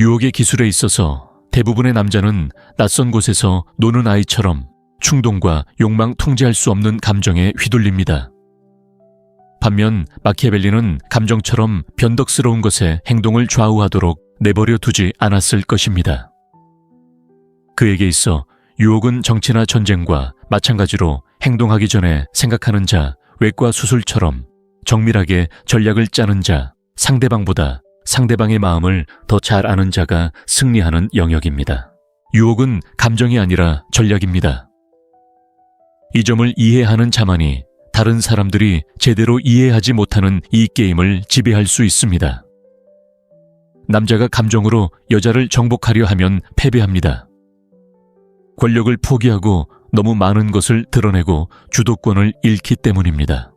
유혹의 기술에 있어서 대부분의 남자는 낯선 곳에서 노는 아이처럼 충동과 욕망 통제할 수 없는 감정에 휘둘립니다. 반면 마키아벨리는 감정처럼 변덕스러운 것에 행동을 좌우하도록 내버려 두지 않았을 것입니다. 그에게 있어 유혹은 정치나 전쟁과 마찬가지로 행동하기 전에 생각하는 자, 외과 수술처럼 정밀하게 전략을 짜는 자, 상대방보다 상대방의 마음을 더 잘 아는 자가 승리하는 영역입니다. 유혹은 감정이 아니라 전략입니다. 이 점을 이해하는 자만이 다른 사람들이 제대로 이해하지 못하는 이 게임을 지배할 수 있습니다. 남자가 감정으로 여자를 정복하려 하면 패배합니다. 권력을 포기하고 너무 많은 것을 드러내고 주도권을 잃기 때문입니다.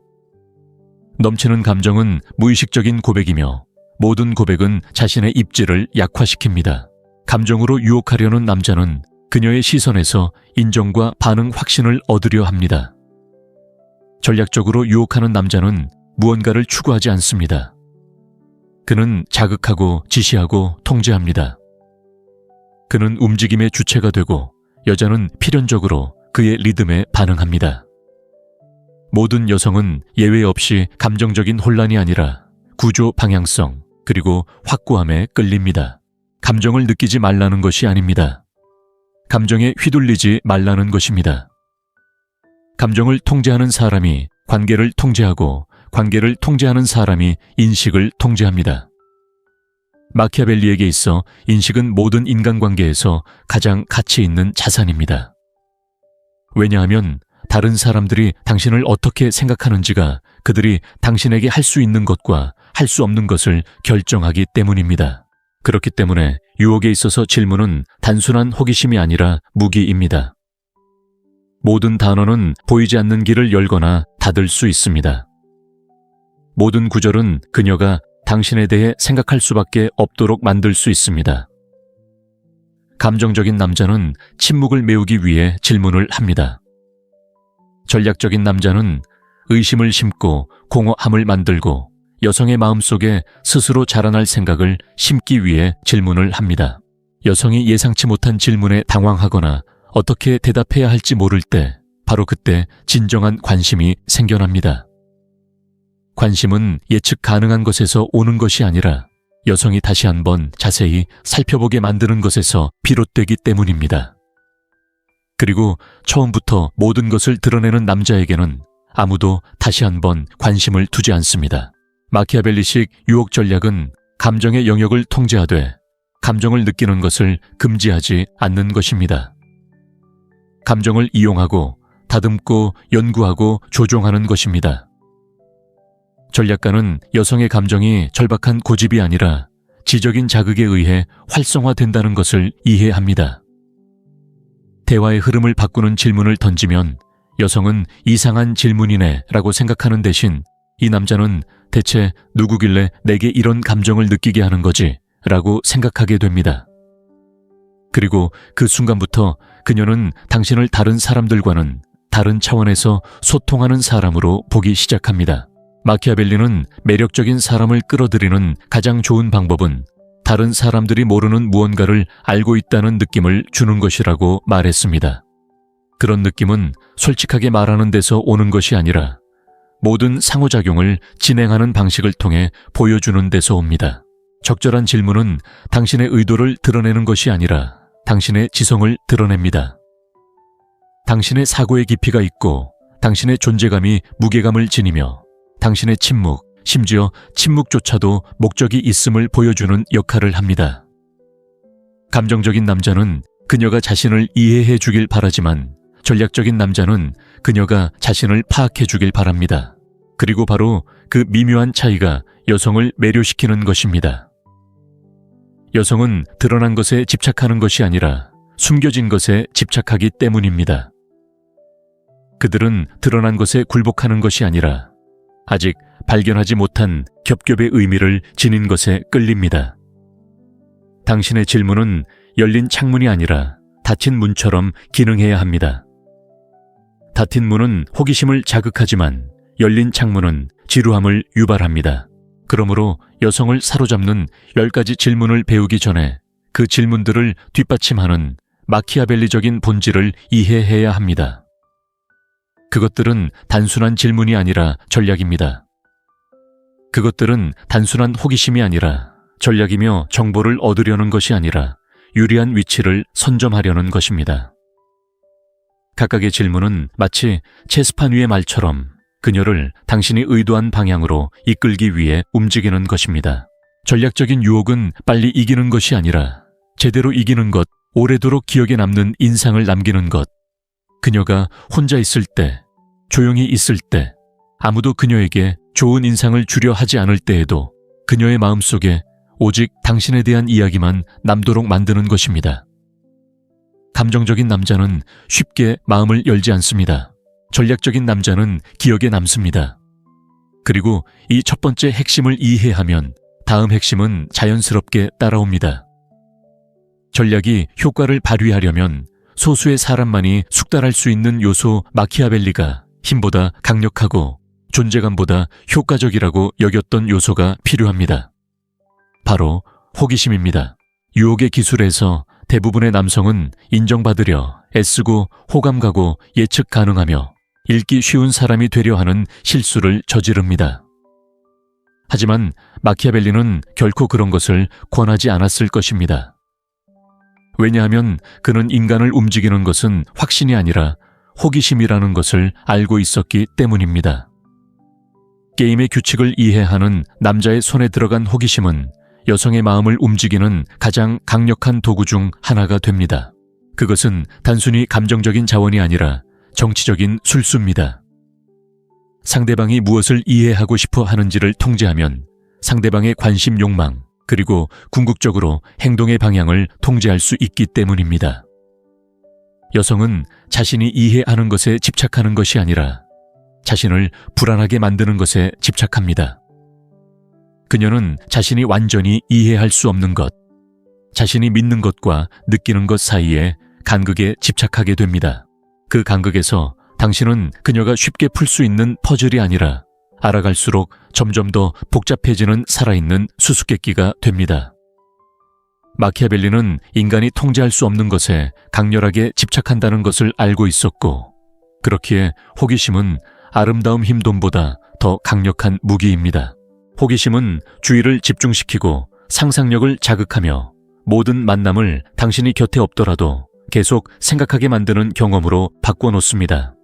넘치는 감정은 무의식적인 고백이며 모든 고백은 자신의 입지를 약화시킵니다. 감정으로 유혹하려는 남자는 그녀의 시선에서 인정과 반응 확신을 얻으려 합니다. 전략적으로 유혹하는 남자는 무언가를 추구하지 않습니다. 그는 자극하고 지시하고 통제합니다. 그는 움직임의 주체가 되고 여자는 필연적으로 그의 리듬에 반응합니다. 모든 여성은 예외 없이 감정적인 혼란이 아니라 구조 방향성 그리고 확고함에 끌립니다. 감정을 느끼지 말라는 것이 아닙니다. 감정에 휘둘리지 말라는 것입니다. 감정을 통제하는 사람이 관계를 통제하고 관계를 통제하는 사람이 인식을 통제합니다. 마키아벨리에게 있어 인식은 모든 인간관계에서 가장 가치 있는 자산입니다. 왜냐하면 다른 사람들이 당신을 어떻게 생각하는지가 그들이 당신에게 할 수 있는 것과 할 수 없는 것을 결정하기 때문입니다. 그렇기 때문에 유혹에 있어서 질문은 단순한 호기심이 아니라 무기입니다. 모든 단어는 보이지 않는 길을 열거나 닫을 수 있습니다. 모든 구절은 그녀가 당신에 대해 생각할 수밖에 없도록 만들 수 있습니다. 감정적인 남자는 침묵을 메우기 위해 질문을 합니다. 전략적인 남자는 의심을 심고 공허함을 만들고 여성의 마음속에 스스로 자라날 생각을 심기 위해 질문을 합니다. 여성이 예상치 못한 질문에 당황하거나 어떻게 대답해야 할지 모를 때 바로 그때 진정한 관심이 생겨납니다. 관심은 예측 가능한 것에서 오는 것이 아니라 여성이 다시 한번 자세히 살펴보게 만드는 것에서 비롯되기 때문입니다. 그리고 처음부터 모든 것을 드러내는 남자에게는 아무도 다시 한번 관심을 두지 않습니다. 마키아벨리식 유혹 전략은 감정의 영역을 통제하되 감정을 느끼는 것을 금지하지 않는 것입니다. 감정을 이용하고 다듬고 연구하고 조종하는 것입니다. 전략가는 여성의 감정이 절박한 고집이 아니라 지적인 자극에 의해 활성화된다는 것을 이해합니다. 대화의 흐름을 바꾸는 질문을 던지면 여성은 이상한 질문이네 라고 생각하는 대신 이 남자는 대체 누구길래 내게 이런 감정을 느끼게 하는 거지? 라고 생각하게 됩니다. 그리고 그 순간부터 그녀는 당신을 다른 사람들과는 다른 차원에서 소통하는 사람으로 보기 시작합니다. 마키아벨리는 매력적인 사람을 끌어들이는 가장 좋은 방법은 다른 사람들이 모르는 무언가를 알고 있다는 느낌을 주는 것이라고 말했습니다. 그런 느낌은 솔직하게 말하는 데서 오는 것이 아니라 모든 상호작용을 진행하는 방식을 통해 보여주는 데서 옵니다. 적절한 질문은 당신의 의도를 드러내는 것이 아니라 당신의 지성을 드러냅니다. 당신의 사고의 깊이가 있고 당신의 존재감이 무게감을 지니며 당신의 침묵, 심지어 침묵조차도 목적이 있음을 보여주는 역할을 합니다. 감정적인 남자는 그녀가 자신을 이해해 주길 바라지만 전략적인 남자는 그녀가 자신을 파악해 주길 바랍니다. 그리고 바로 그 미묘한 차이가 여성을 매료시키는 것입니다. 여성은 드러난 것에 집착하는 것이 아니라 숨겨진 것에 집착하기 때문입니다. 그들은 드러난 것에 굴복하는 것이 아니라 아직 발견하지 못한 겹겹의 의미를 지닌 것에 끌립니다. 당신의 질문은 열린 창문이 아니라 닫힌 문처럼 기능해야 합니다. 닫힌 문은 호기심을 자극하지만 열린 창문은 지루함을 유발합니다. 그러므로 여성을 사로잡는 10가지 질문을 배우기 전에 그 질문들을 뒷받침하는 마키아벨리적인 본질을 이해해야 합니다. 그것들은 단순한 질문이 아니라 전략입니다. 그것들은 단순한 호기심이 아니라 전략이며 정보를 얻으려는 것이 아니라 유리한 위치를 선점하려는 것입니다. 각각의 질문은 마치 체스판 위의 말처럼 그녀를 당신이 의도한 방향으로 이끌기 위해 움직이는 것입니다. 전략적인 유혹은 빨리 이기는 것이 아니라 제대로 이기는 것, 오래도록 기억에 남는 인상을 남기는 것. 그녀가 혼자 있을 때, 조용히 있을 때, 아무도 그녀에게 좋은 인상을 주려 하지 않을 때에도 그녀의 마음속에 오직 당신에 대한 이야기만 남도록 만드는 것입니다. 감정적인 남자는 쉽게 마음을 열지 않습니다. 전략적인 남자는 기억에 남습니다. 그리고 이 첫 번째 핵심을 이해하면 다음 핵심은 자연스럽게 따라옵니다. 전략이 효과를 발휘하려면 소수의 사람만이 숙달할 수 있는 요소 마키아벨리가 힘보다 강력하고 존재감보다 효과적이라고 여겼던 요소가 필요합니다. 바로 호기심입니다. 유혹의 기술에서 대부분의 남성은 인정받으려 애쓰고 호감 가고 예측 가능하며 읽기 쉬운 사람이 되려 하는 실수를 저지릅니다. 하지만 마키아벨리는 결코 그런 것을 권하지 않았을 것입니다. 왜냐하면 그는 인간을 움직이는 것은 확신이 아니라 호기심이라는 것을 알고 있었기 때문입니다. 게임의 규칙을 이해하는 남자의 손에 들어간 호기심은 여성의 마음을 움직이는 가장 강력한 도구 중 하나가 됩니다. 그것은 단순히 감정적인 자원이 아니라 정치적인 술수입니다. 상대방이 무엇을 이해하고 싶어 하는지를 통제하면 상대방의 관심 욕망, 그리고 궁극적으로 행동의 방향을 통제할 수 있기 때문입니다. 여성은 자신이 이해하는 것에 집착하는 것이 아니라 자신을 불안하게 만드는 것에 집착합니다. 그녀는 자신이 완전히 이해할 수 없는 것, 자신이 믿는 것과 느끼는 것 사이에 간극에 집착하게 됩니다. 그 간극에서 당신은 그녀가 쉽게 풀 수 있는 퍼즐이 아니라 알아갈수록 점점 더 복잡해지는 살아있는 수수께끼가 됩니다. 마키아벨리는 인간이 통제할 수 없는 것에 강렬하게 집착한다는 것을 알고 있었고, 그렇기에 호기심은 아름다움 힘돈보다 더 강력한 무기입니다. 호기심은 주의를 집중시키고 상상력을 자극하며 모든 만남을 당신이 곁에 없더라도 계속 생각하게 만드는 경험으로 바꿔놓습니다.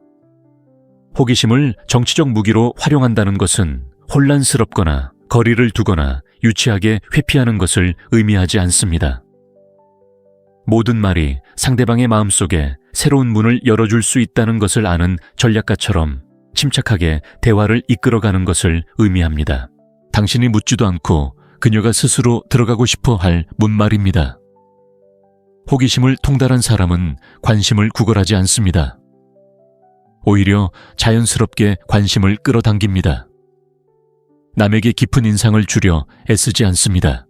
호기심을 정치적 무기로 활용한다는 것은 혼란스럽거나 거리를 두거나 유치하게 회피하는 것을 의미하지 않습니다. 모든 말이 상대방의 마음속에 새로운 문을 열어줄 수 있다는 것을 아는 전략가처럼 침착하게 대화를 이끌어가는 것을 의미합니다. 당신이 묻지도 않고 그녀가 스스로 들어가고 싶어 할 문말입니다. 호기심을 통달한 사람은 관심을 구걸하지 않습니다. 오히려 자연스럽게 관심을 끌어당깁니다. 남에게 깊은 인상을 주려 애쓰지 않습니다.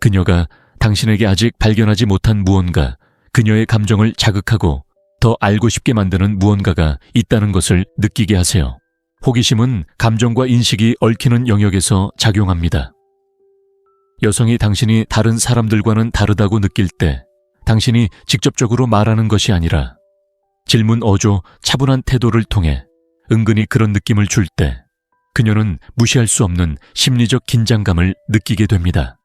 그녀가 당신에게 아직 발견하지 못한 무언가, 그녀의 감정을 자극하고 더 알고 싶게 만드는 무언가가 있다는 것을 느끼게 하세요. 호기심은 감정과 인식이 얽히는 영역에서 작용합니다. 여성이 당신이 다른 사람들과는 다르다고 느낄 때 당신이 직접적으로 말하는 것이 아니라 질문 어조 차분한 태도를 통해 은근히 그런 느낌을 줄 때 그녀는 무시할 수 없는 심리적 긴장감을 느끼게 됩니다.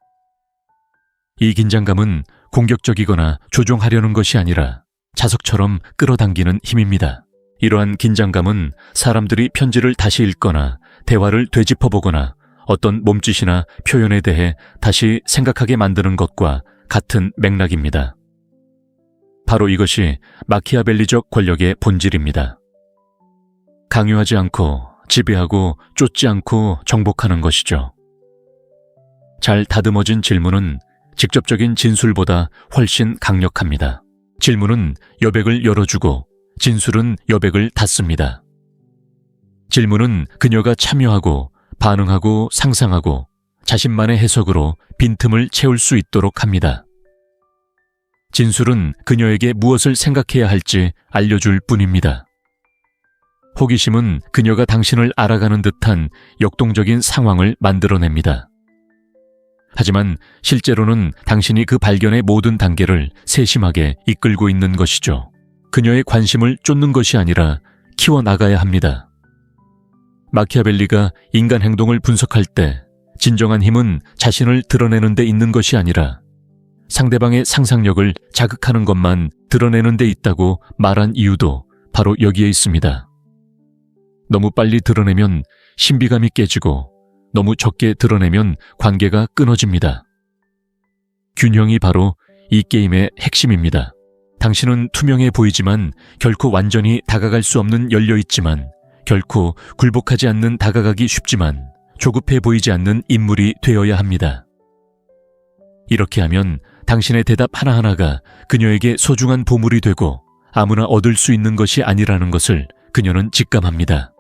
이 긴장감은 공격적이거나 조종하려는 것이 아니라 자석처럼 끌어당기는 힘입니다. 이러한 긴장감은 사람들이 편지를 다시 읽거나 대화를 되짚어보거나 어떤 몸짓이나 표현에 대해 다시 생각하게 만드는 것과 같은 맥락입니다. 바로 이것이 마키아벨리적 권력의 본질입니다. 강요하지 않고 지배하고 쫓지 않고 정복하는 것이죠. 잘 다듬어진 질문은 직접적인 진술보다 훨씬 강력합니다. 질문은 여백을 열어주고 진술은 여백을 닫습니다. 질문은 그녀가 참여하고 반응하고 상상하고 자신만의 해석으로 빈틈을 채울 수 있도록 합니다. 진술은 그녀에게 무엇을 생각해야 할지 알려줄 뿐입니다. 호기심은 그녀가 당신을 알아가는 듯한 역동적인 상황을 만들어냅니다. 하지만 실제로는 당신이 그 발견의 모든 단계를 세심하게 이끌고 있는 것이죠. 그녀의 관심을 쫓는 것이 아니라 키워나가야 합니다. 마키아벨리가 인간 행동을 분석할 때 진정한 힘은 자신을 드러내는 데 있는 것이 아니라 상대방의 상상력을 자극하는 것만 드러내는 데 있다고 말한 이유도 바로 여기에 있습니다. 너무 빨리 드러내면 신비감이 깨지고 너무 적게 드러내면 관계가 끊어집니다. 균형이 바로 이 게임의 핵심입니다. 당신은 투명해 보이지만 결코 완전히 다가갈 수 없는 열려있지만 결코 굴복하지 않는 다가가기 쉽지만 조급해 보이지 않는 인물이 되어야 합니다. 이렇게 하면 당신의 대답 하나하나가 그녀에게 소중한 보물이 되고 아무나 얻을 수 있는 것이 아니라는 것을 그녀는 직감합니다.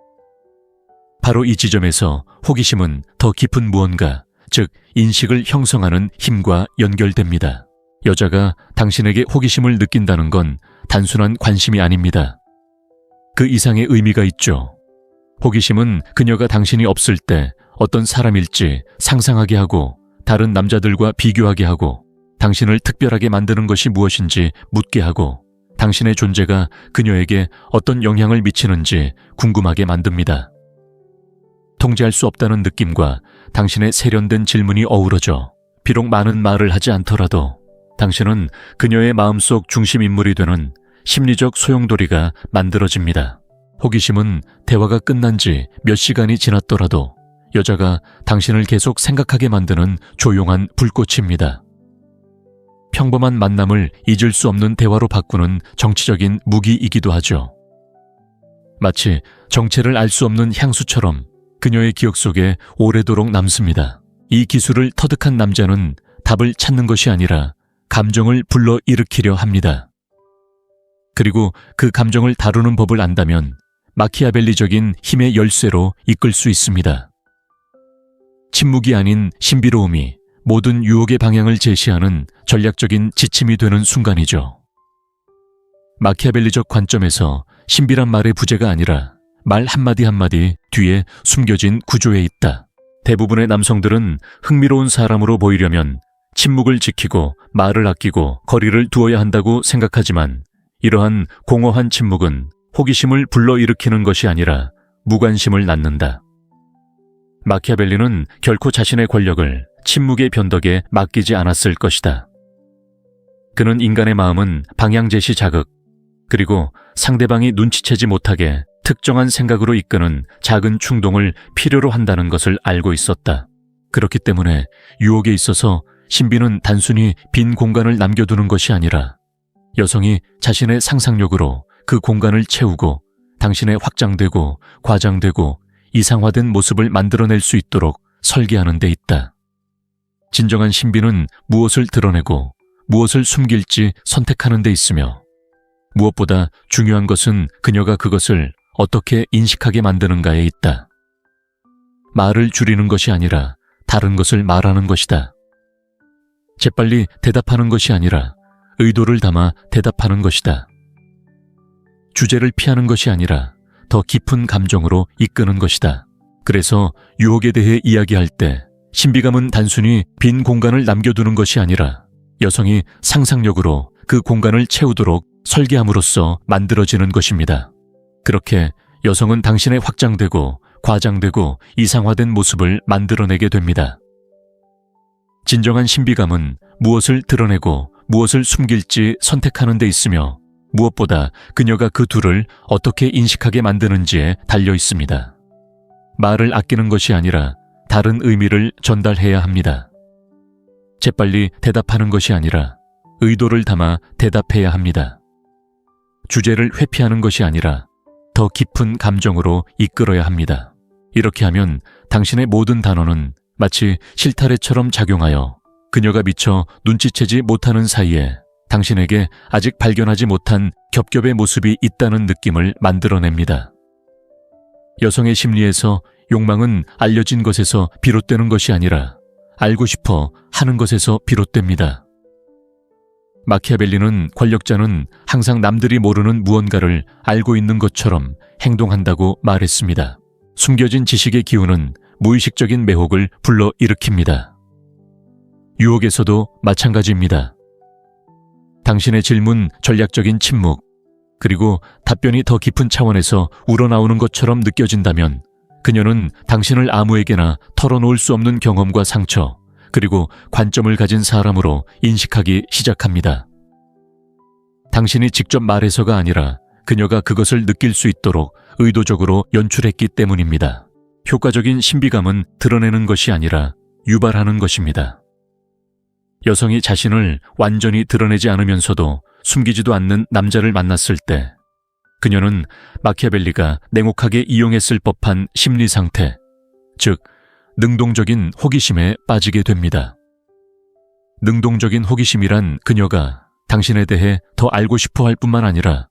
바로 이 지점에서 호기심은 더 깊은 무언가, 즉 인식을 형성하는 힘과 연결됩니다. 여자가 당신에게 호기심을 느낀다는 건 단순한 관심이 아닙니다. 그 이상의 의미가 있죠. 호기심은 그녀가 당신이 없을 때 어떤 사람일지 상상하게 하고 다른 남자들과 비교하게 하고 당신을 특별하게 만드는 것이 무엇인지 묻게 하고 당신의 존재가 그녀에게 어떤 영향을 미치는지 궁금하게 만듭니다. 통제할 수 없다는 느낌과 당신의 세련된 질문이 어우러져 비록 많은 말을 하지 않더라도 당신은 그녀의 마음속 중심 인물이 되는 심리적 소용돌이가 만들어집니다. 호기심은 대화가 끝난 지 몇 시간이 지났더라도 여자가 당신을 계속 생각하게 만드는 조용한 불꽃입니다. 평범한 만남을 잊을 수 없는 대화로 바꾸는 정치적인 무기이기도 하죠. 마치 정체를 알 수 없는 향수처럼 그녀의 기억 속에 오래도록 남습니다. 이 기술을 터득한 남자는 답을 찾는 것이 아니라 감정을 불러일으키려 합니다. 그리고 그 감정을 다루는 법을 안다면 마키아벨리적인 힘의 열쇠로 이끌 수 있습니다. 침묵이 아닌 신비로움이 모든 유혹의 방향을 제시하는 전략적인 지침이 되는 순간이죠. 마키아벨리적 관점에서 신비란 말의 부재가 아니라 말 한마디 한마디 뒤에 숨겨진 구조에 있다. 대부분의 남성들은 흥미로운 사람으로 보이려면 침묵을 지키고 말을 아끼고 거리를 두어야 한다고 생각하지만 이러한 공허한 침묵은 호기심을 불러일으키는 것이 아니라 무관심을 낳는다. 마키아벨리는 결코 자신의 권력을 침묵의 변덕에 맡기지 않았을 것이다. 그는 인간의 마음은 방향제시 자극, 그리고 상대방이 눈치채지 못하게 특정한 생각으로 이끄는 작은 충동을 필요로 한다는 것을 알고 있었다. 그렇기 때문에 유혹에 있어서 신비는 단순히 빈 공간을 남겨두는 것이 아니라 여성이 자신의 상상력으로 그 공간을 채우고 당신의 확장되고 과장되고 이상화된 모습을 만들어낼 수 있도록 설계하는 데 있다. 진정한 신비는 무엇을 드러내고 무엇을 숨길지 선택하는 데 있으며 무엇보다 중요한 것은 그녀가 그것을 어떻게 인식하게 만드는가에 있다. 말을 줄이는 것이 아니라 다른 것을 말하는 것이다. 재빨리 대답하는 것이 아니라 의도를 담아 대답하는 것이다. 주제를 피하는 것이 아니라 더 깊은 감정으로 이끄는 것이다. 그래서 유혹에 대해 이야기할 때 신비감은 단순히 빈 공간을 남겨두는 것이 아니라 여성이 상상력으로 그 공간을 채우도록 설계함으로써 만들어지는 것입니다. 그렇게 여성은 당신의 확장되고 과장되고 이상화된 모습을 만들어내게 됩니다. 진정한 신비감은 무엇을 드러내고 무엇을 숨길지 선택하는 데 있으며 무엇보다 그녀가 그 둘을 어떻게 인식하게 만드는지에 달려 있습니다. 말을 아끼는 것이 아니라 다른 의미를 전달해야 합니다. 재빨리 대답하는 것이 아니라 의도를 담아 대답해야 합니다. 주제를 회피하는 것이 아니라 더 깊은 감정으로 이끌어야 합니다. 이렇게 하면 당신의 모든 단어는 마치 실타래처럼 작용하여 그녀가 미처 눈치채지 못하는 사이에 당신에게 아직 발견하지 못한 겹겹의 모습이 있다는 느낌을 만들어냅니다. 여성의 심리에서 욕망은 알려진 것에서 비롯되는 것이 아니라 알고 싶어 하는 것에서 비롯됩니다. 마키아벨리는 권력자는 항상 남들이 모르는 무언가를 알고 있는 것처럼 행동한다고 말했습니다. 숨겨진 지식의 기운은 무의식적인 매혹을 불러일으킵니다. 유혹에서도 마찬가지입니다. 당신의 질문, 전략적인 침묵, 그리고 답변이 더 깊은 차원에서 우러나오는 것처럼 느껴진다면 그녀는 당신을 아무에게나 털어놓을 수 없는 경험과 상처, 그리고 관점을 가진 사람으로 인식하기 시작합니다. 당신이 직접 말해서가 아니라 그녀가 그것을 느낄 수 있도록 의도적으로 연출했기 때문입니다. 효과적인 신비감은 드러내는 것이 아니라 유발하는 것입니다. 여성이 자신을 완전히 드러내지 않으면서도 숨기지도 않는 남자를 만났을 때 그녀는 마키아벨리가 냉혹하게 이용했을 법한 심리 상태, 즉 능동적인 호기심에 빠지게 됩니다. 능동적인 호기심이란 그녀가 당신에 대해 더 알고 싶어 할 뿐만 아니라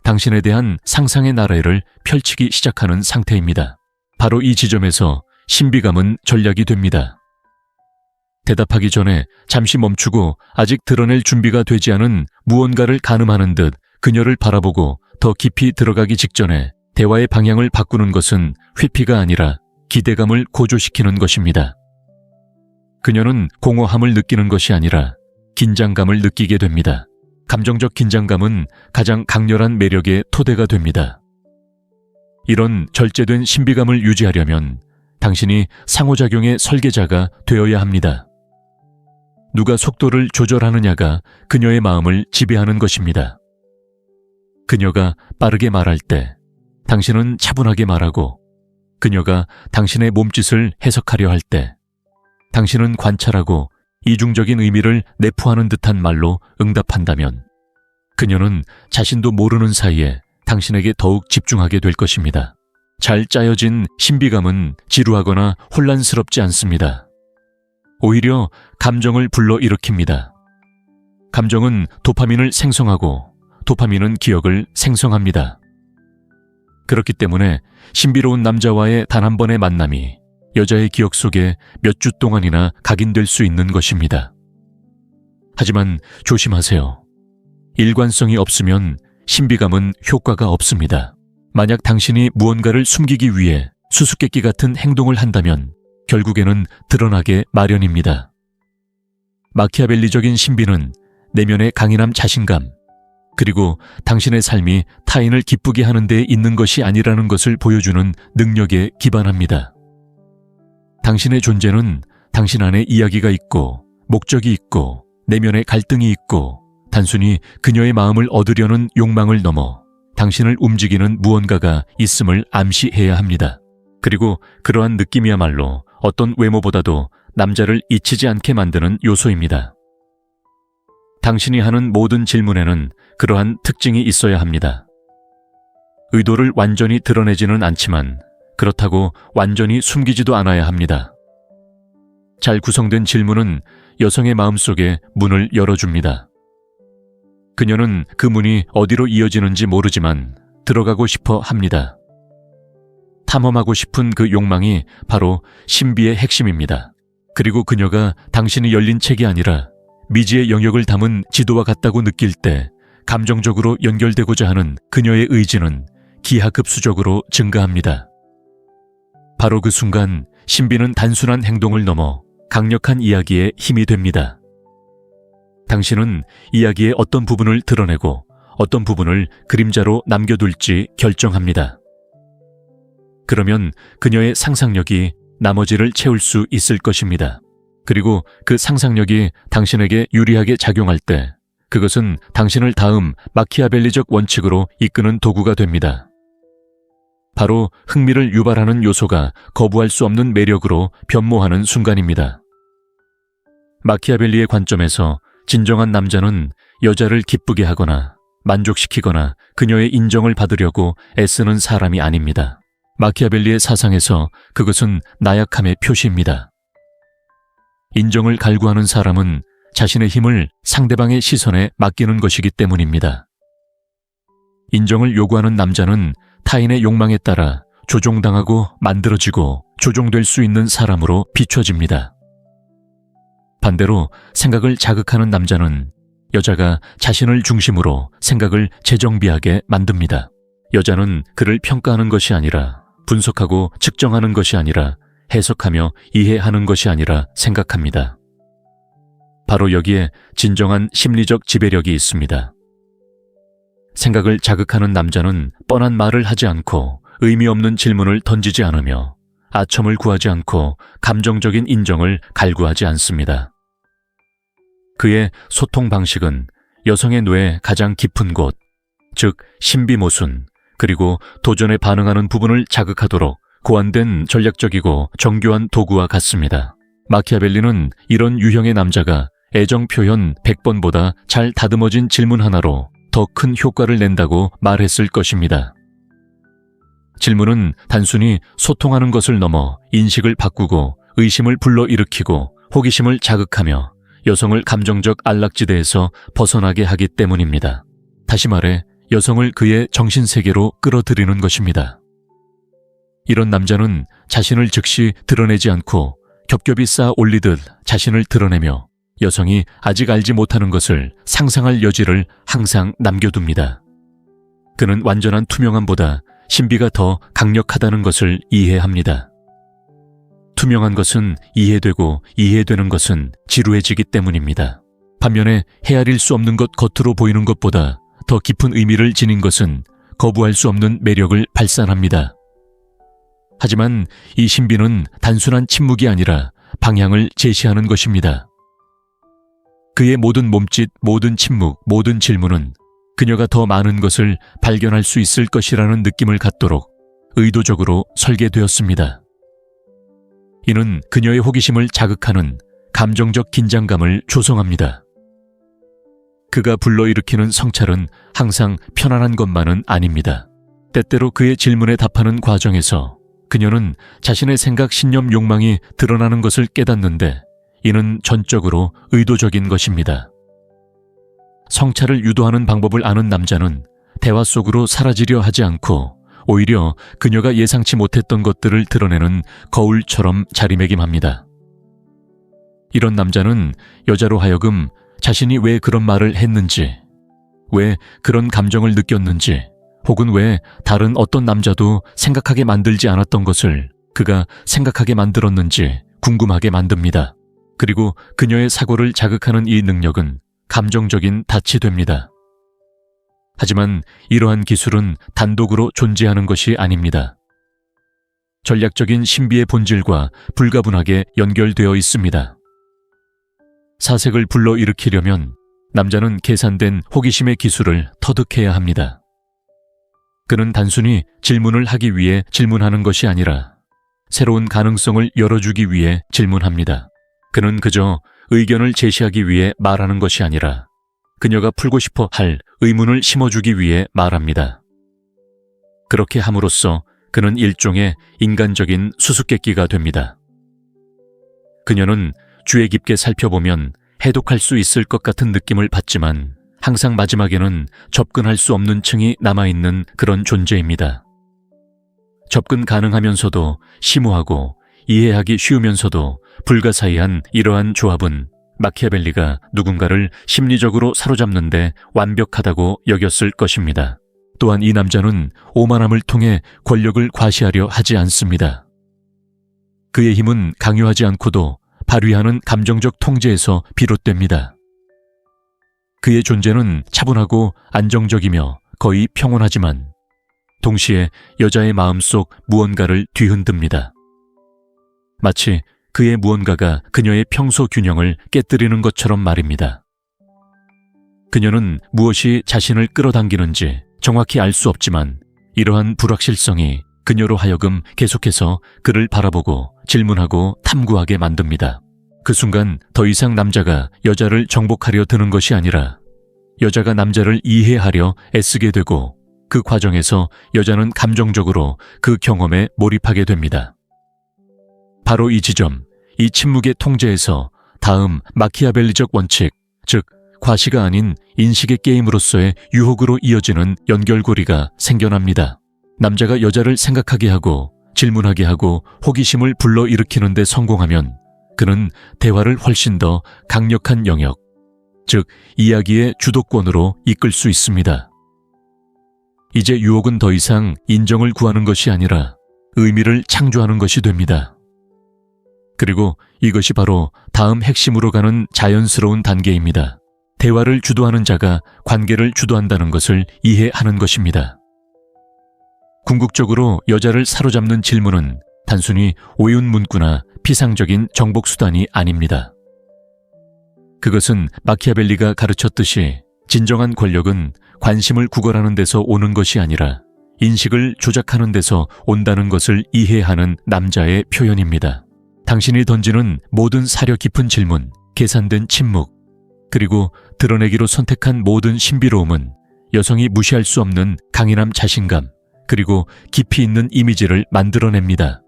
당신에 대한 상상의 나래를 펼치기 시작하는 상태입니다. 바로 이 지점에서 신비감은 전략이 됩니다. 대답하기 전에 잠시 멈추고 아직 드러낼 준비가 되지 않은 무언가를 가늠하는 듯 그녀를 바라보고 더 깊이 들어가기 직전에 대화의 방향을 바꾸는 것은 회피가 아니라 기대감을 고조시키는 것입니다. 그녀는 공허함을 느끼는 것이 아니라 긴장감을 느끼게 됩니다. 감정적 긴장감은 가장 강렬한 매력의 토대가 됩니다. 이런 절제된 신비감을 유지하려면 당신이 상호작용의 설계자가 되어야 합니다. 누가 속도를 조절하느냐가 그녀의 마음을 지배하는 것입니다. 그녀가 빠르게 말할 때 당신은 차분하게 말하고, 그녀가 당신의 몸짓을 해석하려 할 때 당신은 관찰하고 이중적인 의미를 내포하는 듯한 말로 응답한다면 그녀는 자신도 모르는 사이에 당신에게 더욱 집중하게 될 것입니다. 잘 짜여진 신비감은 지루하거나 혼란스럽지 않습니다. 오히려 감정을 불러일으킵니다. 감정은 도파민을 생성하고 도파민은 기억을 생성합니다. 그렇기 때문에 신비로운 남자와의 단 한 번의 만남이 여자의 기억 속에 몇 주 동안이나 각인될 수 있는 것입니다. 하지만 조심하세요. 일관성이 없으면 신비감은 효과가 없습니다. 만약 당신이 무언가를 숨기기 위해 수수께끼 같은 행동을 한다면 결국에는 드러나게 마련입니다. 마키아벨리적인 신비는 내면의 강인함, 자신감, 그리고 당신의 삶이 타인을 기쁘게 하는 데 있는 것이 아니라는 것을 보여주는 능력에 기반합니다. 당신의 존재는 당신 안에 이야기가 있고 목적이 있고 내면의 갈등이 있고 단순히 그녀의 마음을 얻으려는 욕망을 넘어 당신을 움직이는 무언가가 있음을 암시해야 합니다. 그리고 그러한 느낌이야말로 어떤 외모보다도 남자를 잊히지 않게 만드는 요소입니다. 당신이 하는 모든 질문에는 그러한 특징이 있어야 합니다. 의도를 완전히 드러내지는 않지만 그렇다고 완전히 숨기지도 않아야 합니다. 잘 구성된 질문은 여성의 마음속에 문을 열어줍니다. 그녀는 그 문이 어디로 이어지는지 모르지만 들어가고 싶어 합니다. 탐험하고 싶은 그 욕망이 바로 신비의 핵심입니다. 그리고 그녀가 당신이 열린 책이 아니라 미지의 영역을 담은 지도와 같다고 느낄 때 감정적으로 연결되고자 하는 그녀의 의지는 기하급수적으로 증가합니다. 바로 그 순간 신비는 단순한 행동을 넘어 강력한 이야기에 힘이 됩니다. 당신은 이야기의 어떤 부분을 드러내고 어떤 부분을 그림자로 남겨둘지 결정합니다. 그러면 그녀의 상상력이 나머지를 채울 수 있을 것입니다. 그리고 그 상상력이 당신에게 유리하게 작용할 때 그것은 당신을 다음 마키아벨리적 원칙으로 이끄는 도구가 됩니다. 바로 흥미를 유발하는 요소가 거부할 수 없는 매력으로 변모하는 순간입니다. 마키아벨리의 관점에서 진정한 남자는 여자를 기쁘게 하거나 만족시키거나 그녀의 인정을 받으려고 애쓰는 사람이 아닙니다. 마키아벨리의 사상에서 그것은 나약함의 표시입니다. 인정을 갈구하는 사람은 자신의 힘을 상대방의 시선에 맡기는 것이기 때문입니다. 인정을 요구하는 남자는 타인의 욕망에 따라 조종당하고 만들어지고 조종될 수 있는 사람으로 비춰집니다. 반대로 생각을 자극하는 남자는 여자가 자신을 중심으로 생각을 재정비하게 만듭니다. 여자는 그를 평가하는 것이 아니라 분석하고 측정하는 것이 아니라 해석하며 이해하는 것이 아니라 생각합니다. 바로 여기에 진정한 심리적 지배력이 있습니다. 생각을 자극하는 남자는 뻔한 말을 하지 않고 의미 없는 질문을 던지지 않으며 아첨을 구하지 않고 감정적인 인정을 갈구하지 않습니다. 그의 소통 방식은 여성의 뇌의 가장 깊은 곳, 즉 신비모순, 그리고 도전에 반응하는 부분을 자극하도록 고안된 전략적이고 정교한 도구와 같습니다. 마키아벨리는 이런 유형의 남자가 애정 표현 100번보다 잘 다듬어진 질문 하나로 더 큰 효과를 낸다고 말했을 것입니다. 질문은 단순히 소통하는 것을 넘어 인식을 바꾸고 의심을 불러일으키고 호기심을 자극하며 여성을 감정적 안락지대에서 벗어나게 하기 때문입니다. 다시 말해 여성을 그의 정신세계로 끌어들이는 것입니다. 이런 남자는 자신을 즉시 드러내지 않고 겹겹이 쌓아 올리듯 자신을 드러내며 여성이 아직 알지 못하는 것을 상상할 여지를 항상 남겨둡니다. 그는 완전한 투명함보다 신비가 더 강력하다는 것을 이해합니다. 투명한 것은 이해되고 이해되는 것은 지루해지기 때문입니다. 반면에 헤아릴 수 없는 것 겉으로 보이는 것보다 더 깊은 의미를 지닌 것은 거부할 수 없는 매력을 발산합니다. 하지만 이 신비는 단순한 침묵이 아니라 방향을 제시하는 것입니다. 그의 모든 몸짓, 모든 침묵, 모든 질문은 그녀가 더 많은 것을 발견할 수 있을 것이라는 느낌을 갖도록 의도적으로 설계되었습니다. 이는 그녀의 호기심을 자극하는 감정적 긴장감을 조성합니다. 그가 불러일으키는 성찰은 항상 편안한 것만은 아닙니다. 때때로 그의 질문에 답하는 과정에서 그녀는 자신의 생각, 신념, 욕망이 드러나는 것을 깨닫는데 이는 전적으로 의도적인 것입니다. 성찰을 유도하는 방법을 아는 남자는 대화 속으로 사라지려 하지 않고 오히려 그녀가 예상치 못했던 것들을 드러내는 거울처럼 자리매김합니다. 이런 남자는 여자로 하여금 자신이 왜 그런 말을 했는지, 왜 그런 감정을 느꼈는지, 혹은 왜 다른 어떤 남자도 생각하게 만들지 않았던 것을 그가 생각하게 만들었는지 궁금하게 만듭니다. 그리고 그녀의 사고를 자극하는 이 능력은 감정적인 닻이 됩니다. 하지만 이러한 기술은 단독으로 존재하는 것이 아닙니다. 전략적인 신비의 본질과 불가분하게 연결되어 있습니다. 사색을 불러일으키려면 남자는 계산된 호기심의 기술을 터득해야 합니다. 그는 단순히 질문을 하기 위해 질문하는 것이 아니라 새로운 가능성을 열어주기 위해 질문합니다. 그는 그저 의견을 제시하기 위해 말하는 것이 아니라 그녀가 풀고 싶어 할 의문을 심어주기 위해 말합니다. 그렇게 함으로써 그는 일종의 인간적인 수수께끼가 됩니다. 그녀는 주의 깊게 살펴보면 해독할 수 있을 것 같은 느낌을 받지만 항상 마지막에는 접근할 수 없는 층이 남아있는 그런 존재입니다. 접근 가능하면서도 심오하고 이해하기 쉬우면서도 불가사의한 이러한 조합은 마키아벨리가 누군가를 심리적으로 사로잡는 데 완벽하다고 여겼을 것입니다. 또한 이 남자는 오만함을 통해 권력을 과시하려 하지 않습니다. 그의 힘은 강요하지 않고도 발휘하는 감정적 통제에서 비롯됩니다. 그의 존재는 차분하고 안정적이며 거의 평온하지만 동시에 여자의 마음속 무언가를 뒤흔듭니다. 마치 그의 무언가가 그녀의 평소 균형을 깨뜨리는 것처럼 말입니다. 그녀는 무엇이 자신을 끌어당기는지 정확히 알 수 없지만 이러한 불확실성이 그녀로 하여금 계속해서 그를 바라보고 질문하고 탐구하게 만듭니다. 그 순간 더 이상 남자가 여자를 정복하려 드는 것이 아니라 여자가 남자를 이해하려 애쓰게 되고 그 과정에서 여자는 감정적으로 그 경험에 몰입하게 됩니다. 바로 이 지점, 이 침묵의 통제에서 다음 마키아벨리적 원칙, 즉 과시가 아닌 인식의 게임으로서의 유혹으로 이어지는 연결고리가 생겨납니다. 남자가 여자를 생각하게 하고 질문하게 하고 호기심을 불러일으키는 데 성공하면 그는 대화를 훨씬 더 강력한 영역, 즉 이야기의 주도권으로 이끌 수 있습니다. 이제 유혹은 더 이상 인정을 구하는 것이 아니라 의미를 창조하는 것이 됩니다. 그리고 이것이 바로 다음 핵심으로 가는 자연스러운 단계입니다. 대화를 주도하는 자가 관계를 주도한다는 것을 이해하는 것입니다. 궁극적으로 여자를 사로잡는 질문은 단순히 오윤 문구나 피상적인 정복 수단이 아닙니다. 그것은 마키아벨리가 가르쳤듯이 진정한 권력은 관심을 구걸하는 데서 오는 것이 아니라 인식을 조작하는 데서 온다는 것을 이해하는 남자의 표현입니다. 당신이 던지는 모든 사려 깊은 질문, 계산된 침묵, 그리고 드러내기로 선택한 모든 신비로움은 여성이 무시할 수 없는 강인함, 자신감, 그리고 깊이 있는 이미지를 만들어냅니다.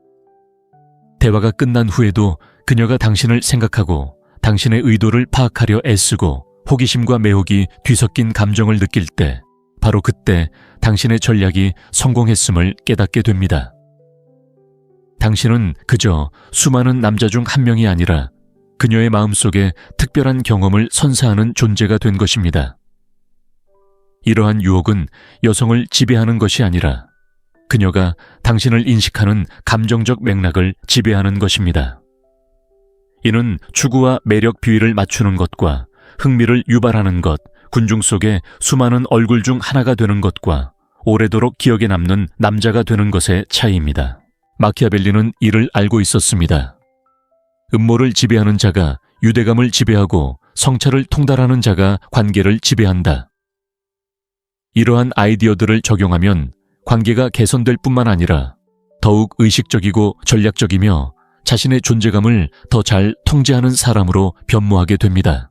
대화가 끝난 후에도 그녀가 당신을 생각하고 당신의 의도를 파악하려 애쓰고 호기심과 매혹이 뒤섞인 감정을 느낄 때, 바로 그때 당신의 전략이 성공했음을 깨닫게 됩니다. 당신은 그저 수많은 남자 중 한 명이 아니라 그녀의 마음속에 특별한 경험을 선사하는 존재가 된 것입니다. 이러한 유혹은 여성을 지배하는 것이 아니라 그녀가 당신을 인식하는 감정적 맥락을 지배하는 것입니다. 이는 추구와 매력 비위를 맞추는 것과 흥미를 유발하는 것, 군중 속에 수많은 얼굴 중 하나가 되는 것과 오래도록 기억에 남는 남자가 되는 것의 차이입니다. 마키아벨리는 이를 알고 있었습니다. 음모를 지배하는 자가 유대감을 지배하고 성찰을 통달하는 자가 관계를 지배한다. 이러한 아이디어들을 적용하면 관계가 개선될 뿐만 아니라 더욱 의식적이고 전략적이며 자신의 존재감을 더 잘 통제하는 사람으로 변모하게 됩니다.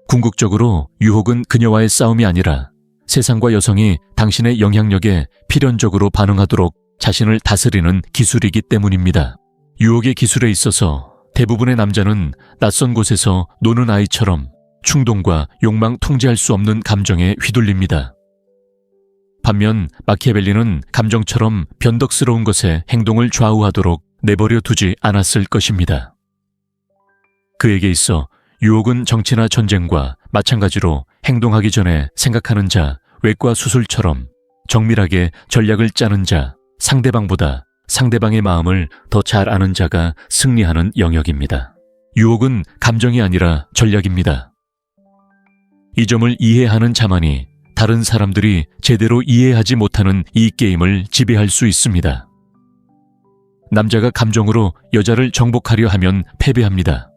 궁극적으로 유혹은 그녀와의 싸움이 아니라 세상과 여성이 당신의 영향력에 필연적으로 반응하도록 자신을 다스리는 기술이기 때문입니다. 유혹의 기술에 있어서 대부분의 남자는 낯선 곳에서 노는 아이처럼 충동과 욕망 통제할 수 없는 감정에 휘둘립니다. 반면 마키아벨리는 감정처럼 변덕스러운 것에 행동을 좌우하도록 내버려 두지 않았을 것입니다. 그에게 있어 유혹은 정치나 전쟁과 마찬가지로 행동하기 전에 생각하는 자, 외과 수술처럼 정밀하게 전략을 짜는 자, 상대방보다 상대방의 마음을 더 잘 아는 자가 승리하는 영역입니다. 유혹은 감정이 아니라 전략입니다. 이 점을 이해하는 자만이 다른 사람들이 제대로 이해하지 못하는 이 게임을 지배할 수 있습니다. 남자가 감정으로 여자를 정복하려 하면 패배합니다.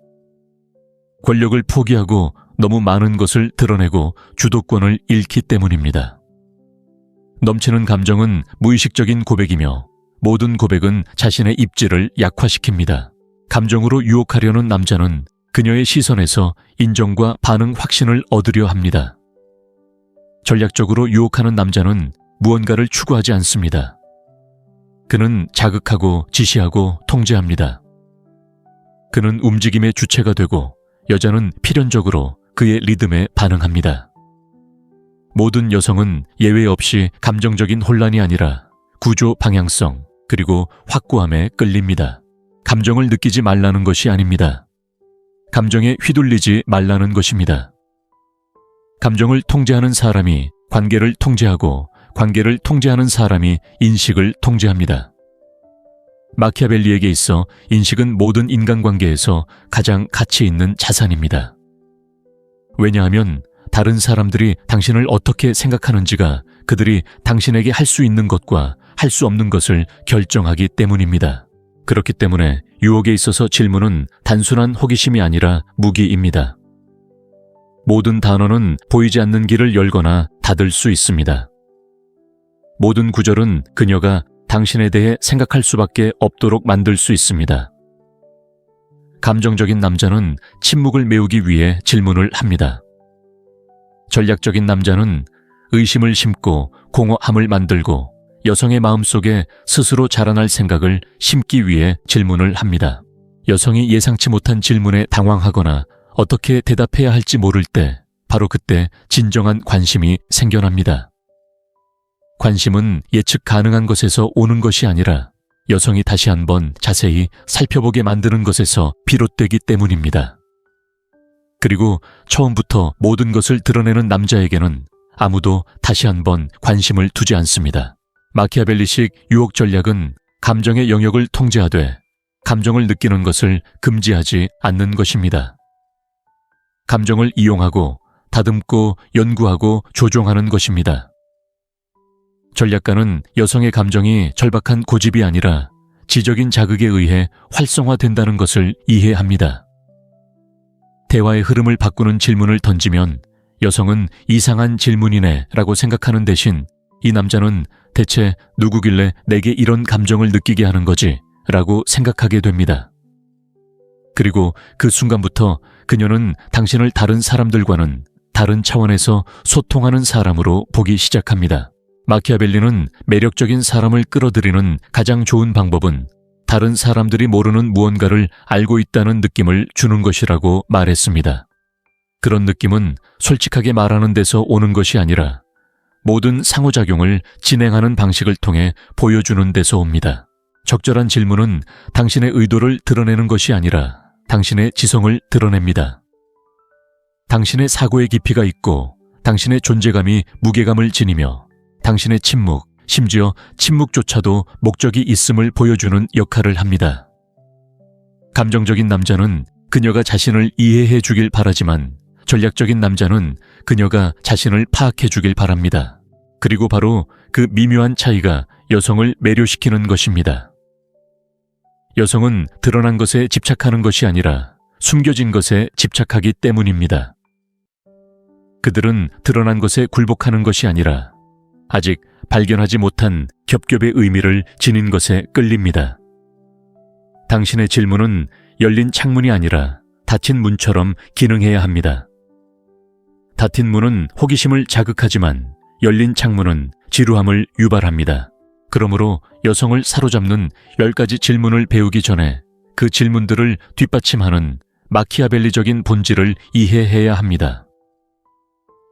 권력을 포기하고 너무 많은 것을 드러내고 주도권을 잃기 때문입니다. 넘치는 감정은 무의식적인 고백이며 모든 고백은 자신의 입지를 약화시킵니다. 감정으로 유혹하려는 남자는 그녀의 시선에서 인정과 반응 확신을 얻으려 합니다. 전략적으로 유혹하는 남자는 무언가를 추구하지 않습니다. 그는 자극하고 지시하고 통제합니다. 그는 움직임의 주체가 되고 여자는 필연적으로 그의 리듬에 반응합니다. 모든 여성은 예외 없이 감정적인 혼란이 아니라 구조 방향성 그리고 확고함에 끌립니다. 감정을 느끼지 말라는 것이 아닙니다. 감정에 휘둘리지 말라는 것입니다. 감정을 통제하는 사람이 관계를 통제하고 관계를 통제하는 사람이 인식을 통제합니다. 마키아벨리에게 있어 인식은 모든 인간관계에서 가장 가치 있는 자산입니다. 왜냐하면 다른 사람들이 당신을 어떻게 생각하는지가 그들이 당신에게 할 수 있는 것과 할 수 없는 것을 결정하기 때문입니다. 그렇기 때문에 유혹에 있어서 질문은 단순한 호기심이 아니라 무기입니다. 모든 단어는 보이지 않는 길을 열거나 닫을 수 있습니다. 모든 구절은 그녀가 당신에 대해 생각할 수밖에 없도록 만들 수 있습니다. 감정적인 남자는 침묵을 메우기 위해 질문을 합니다. 전략적인 남자는 의심을 심고 공허함을 만들고 여성의 마음속에 스스로 자라날 생각을 심기 위해 질문을 합니다. 여성이 예상치 못한 질문에 당황하거나 어떻게 대답해야 할지 모를 때, 바로 그때 진정한 관심이 생겨납니다. 관심은 예측 가능한 것에서 오는 것이 아니라 여성이 다시 한번 자세히 살펴보게 만드는 것에서 비롯되기 때문입니다. 그리고 처음부터 모든 것을 드러내는 남자에게는 아무도 다시 한번 관심을 두지 않습니다. 마키아벨리식 유혹 전략은 감정의 영역을 통제하되 감정을 느끼는 것을 금지하지 않는 것입니다. 감정을 이용하고 다듬고 연구하고 조종하는 것입니다. 전략가는 여성의 감정이 절박한 고집이 아니라 지적인 자극에 의해 활성화된다는 것을 이해합니다. 대화의 흐름을 바꾸는 질문을 던지면 여성은 이상한 질문이네 라고 생각하는 대신 이 남자는 대체 누구길래 내게 이런 감정을 느끼게 하는 거지? 라고 생각하게 됩니다. 그리고 그 순간부터 그녀는 당신을 다른 사람들과는 다른 차원에서 소통하는 사람으로 보기 시작합니다. 마키아벨리는 매력적인 사람을 끌어들이는 가장 좋은 방법은 다른 사람들이 모르는 무언가를 알고 있다는 느낌을 주는 것이라고 말했습니다. 그런 느낌은 솔직하게 말하는 데서 오는 것이 아니라 모든 상호작용을 진행하는 방식을 통해 보여주는 데서 옵니다. 적절한 질문은 당신의 의도를 드러내는 것이 아니라 당신의 지성을 드러냅니다. 당신의 사고의 깊이가 있고 당신의 존재감이 무게감을 지니며 당신의 침묵, 심지어 침묵조차도 목적이 있음을 보여주는 역할을 합니다. 감정적인 남자는 그녀가 자신을 이해해 주길 바라지만 전략적인 남자는 그녀가 자신을 파악해 주길 바랍니다. 그리고 바로 그 미묘한 차이가 여성을 매료시키는 것입니다. 여성은 드러난 것에 집착하는 것이 아니라 숨겨진 것에 집착하기 때문입니다. 그들은 드러난 것에 굴복하는 것이 아니라 아직 발견하지 못한 겹겹의 의미를 지닌 것에 끌립니다. 당신의 질문은 열린 창문이 아니라 닫힌 문처럼 기능해야 합니다. 닫힌 문은 호기심을 자극하지만 열린 창문은 지루함을 유발합니다. 그러므로 여성을 사로잡는 10가지 질문을 배우기 전에 그 질문들을 뒷받침하는 마키아벨리적인 본질을 이해해야 합니다.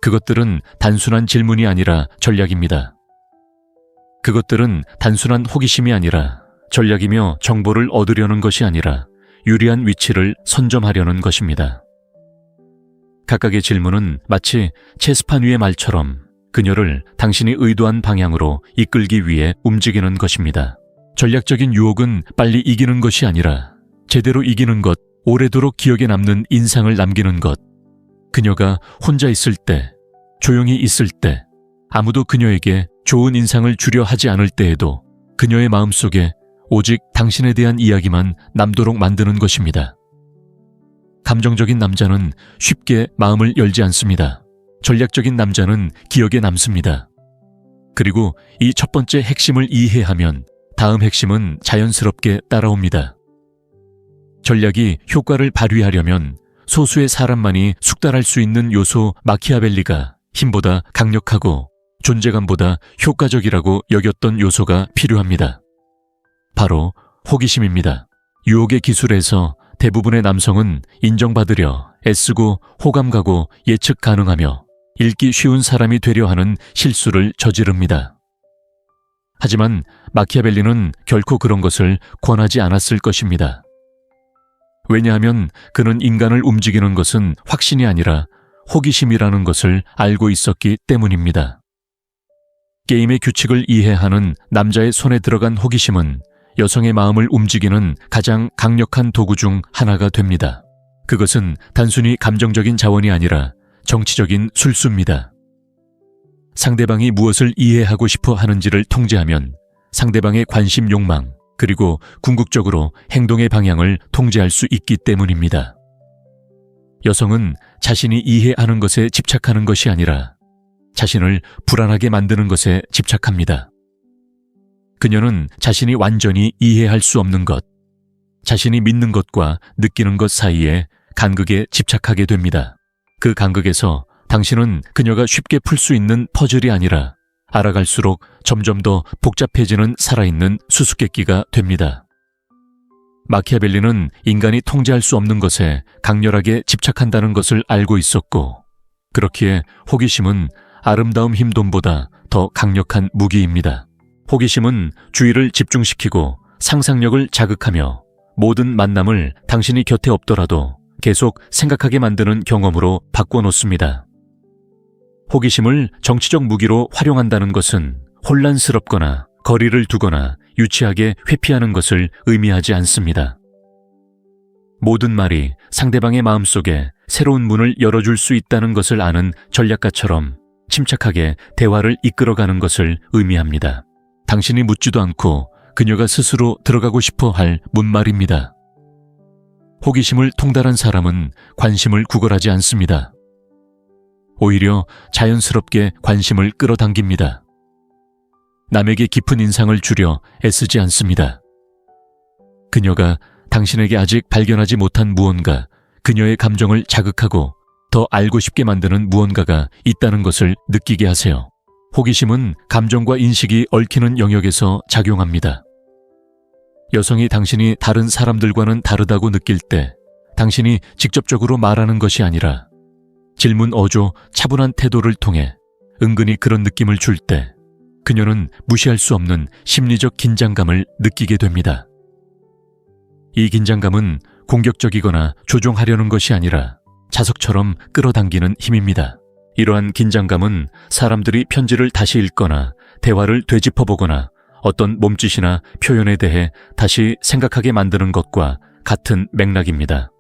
그것들은 단순한 질문이 아니라 전략입니다. 그것들은 단순한 호기심이 아니라 전략이며 정보를 얻으려는 것이 아니라 유리한 위치를 선점하려는 것입니다. 각각의 질문은 마치 체스판 위의 말처럼 그녀를 당신이 의도한 방향으로 이끌기 위해 움직이는 것입니다. 전략적인 유혹은 빨리 이기는 것이 아니라 제대로 이기는 것, 오래도록 기억에 남는 인상을 남기는 것. 그녀가 혼자 있을 때, 조용히 있을 때, 아무도 그녀에게 좋은 인상을 주려 하지 않을 때에도 그녀의 마음속에 오직 당신에 대한 이야기만 남도록 만드는 것입니다. 감정적인 남자는 쉽게 마음을 열지 않습니다. 전략적인 남자는 기억에 남습니다. 그리고 이 첫 번째 핵심을 이해하면 다음 핵심은 자연스럽게 따라옵니다. 전략이 효과를 발휘하려면 소수의 사람만이 숙달할 수 있는 요소 마키아벨리가 힘보다 강력하고 존재감보다 효과적이라고 여겼던 요소가 필요합니다. 바로 호기심입니다. 유혹의 기술에서 대부분의 남성은 인정받으려 애쓰고 호감 가고 예측 가능하며 읽기 쉬운 사람이 되려 하는 실수를 저지릅니다. 하지만 마키아벨리는 결코 그런 것을 권하지 않았을 것입니다. 왜냐하면 그는 인간을 움직이는 것은 확신이 아니라 호기심이라는 것을 알고 있었기 때문입니다. 게임의 규칙을 이해하는 남자의 손에 들어간 호기심은 여성의 마음을 움직이는 가장 강력한 도구 중 하나가 됩니다. 그것은 단순히 감정적인 자원이 아니라 정치적인 술수입니다. 상대방이 무엇을 이해하고 싶어 하는지를 통제하면 상대방의 관심 욕망, 그리고 궁극적으로 행동의 방향을 통제할 수 있기 때문입니다. 여성은 자신이 이해하는 것에 집착하는 것이 아니라 자신을 불안하게 만드는 것에 집착합니다. 그녀는 자신이 완전히 이해할 수 없는 것, 자신이 믿는 것과 느끼는 것 사이에 간극에 집착하게 됩니다. 그 간극에서 당신은 그녀가 쉽게 풀 수 있는 퍼즐이 아니라 알아갈수록 점점 더 복잡해지는 살아있는 수수께끼가 됩니다. 마키아벨리는 인간이 통제할 수 없는 것에 강렬하게 집착한다는 것을 알고 있었고, 그렇기에 호기심은 아름다움 힘돈보다 더 강력한 무기입니다. 호기심은 주의를 집중시키고 상상력을 자극하며 모든 만남을 당신이 곁에 없더라도 계속 생각하게 만드는 경험으로 바꿔놓습니다. 호기심을 정치적 무기로 활용한다는 것은 혼란스럽거나 거리를 두거나 유치하게 회피하는 것을 의미하지 않습니다. 모든 말이 상대방의 마음속에 새로운 문을 열어줄 수 있다는 것을 아는 전략가처럼 침착하게 대화를 이끌어가는 것을 의미합니다. 당신이 묻지도 않고 그녀가 스스로 들어가고 싶어 할 문말입니다. 호기심을 통달한 사람은 관심을 구걸하지 않습니다. 오히려 자연스럽게 관심을 끌어당깁니다. 남에게 깊은 인상을 주려 애쓰지 않습니다. 그녀가 당신에게 아직 발견하지 못한 무언가, 그녀의 감정을 자극하고 더 알고 싶게 만드는 무언가가 있다는 것을 느끼게 하세요. 호기심은 감정과 인식이 얽히는 영역에서 작용합니다. 여성이 당신이 다른 사람들과는 다르다고 느낄 때 당신이 직접적으로 말하는 것이 아니라 질문 어조 차분한 태도를 통해 은근히 그런 느낌을 줄 때 그녀는 무시할 수 없는 심리적 긴장감을 느끼게 됩니다. 이 긴장감은 공격적이거나 조종하려는 것이 아니라 자석처럼 끌어당기는 힘입니다. 이러한 긴장감은 사람들이 편지를 다시 읽거나 대화를 되짚어보거나 어떤 몸짓이나 표현에 대해 다시 생각하게 만드는 것과 같은 맥락입니다.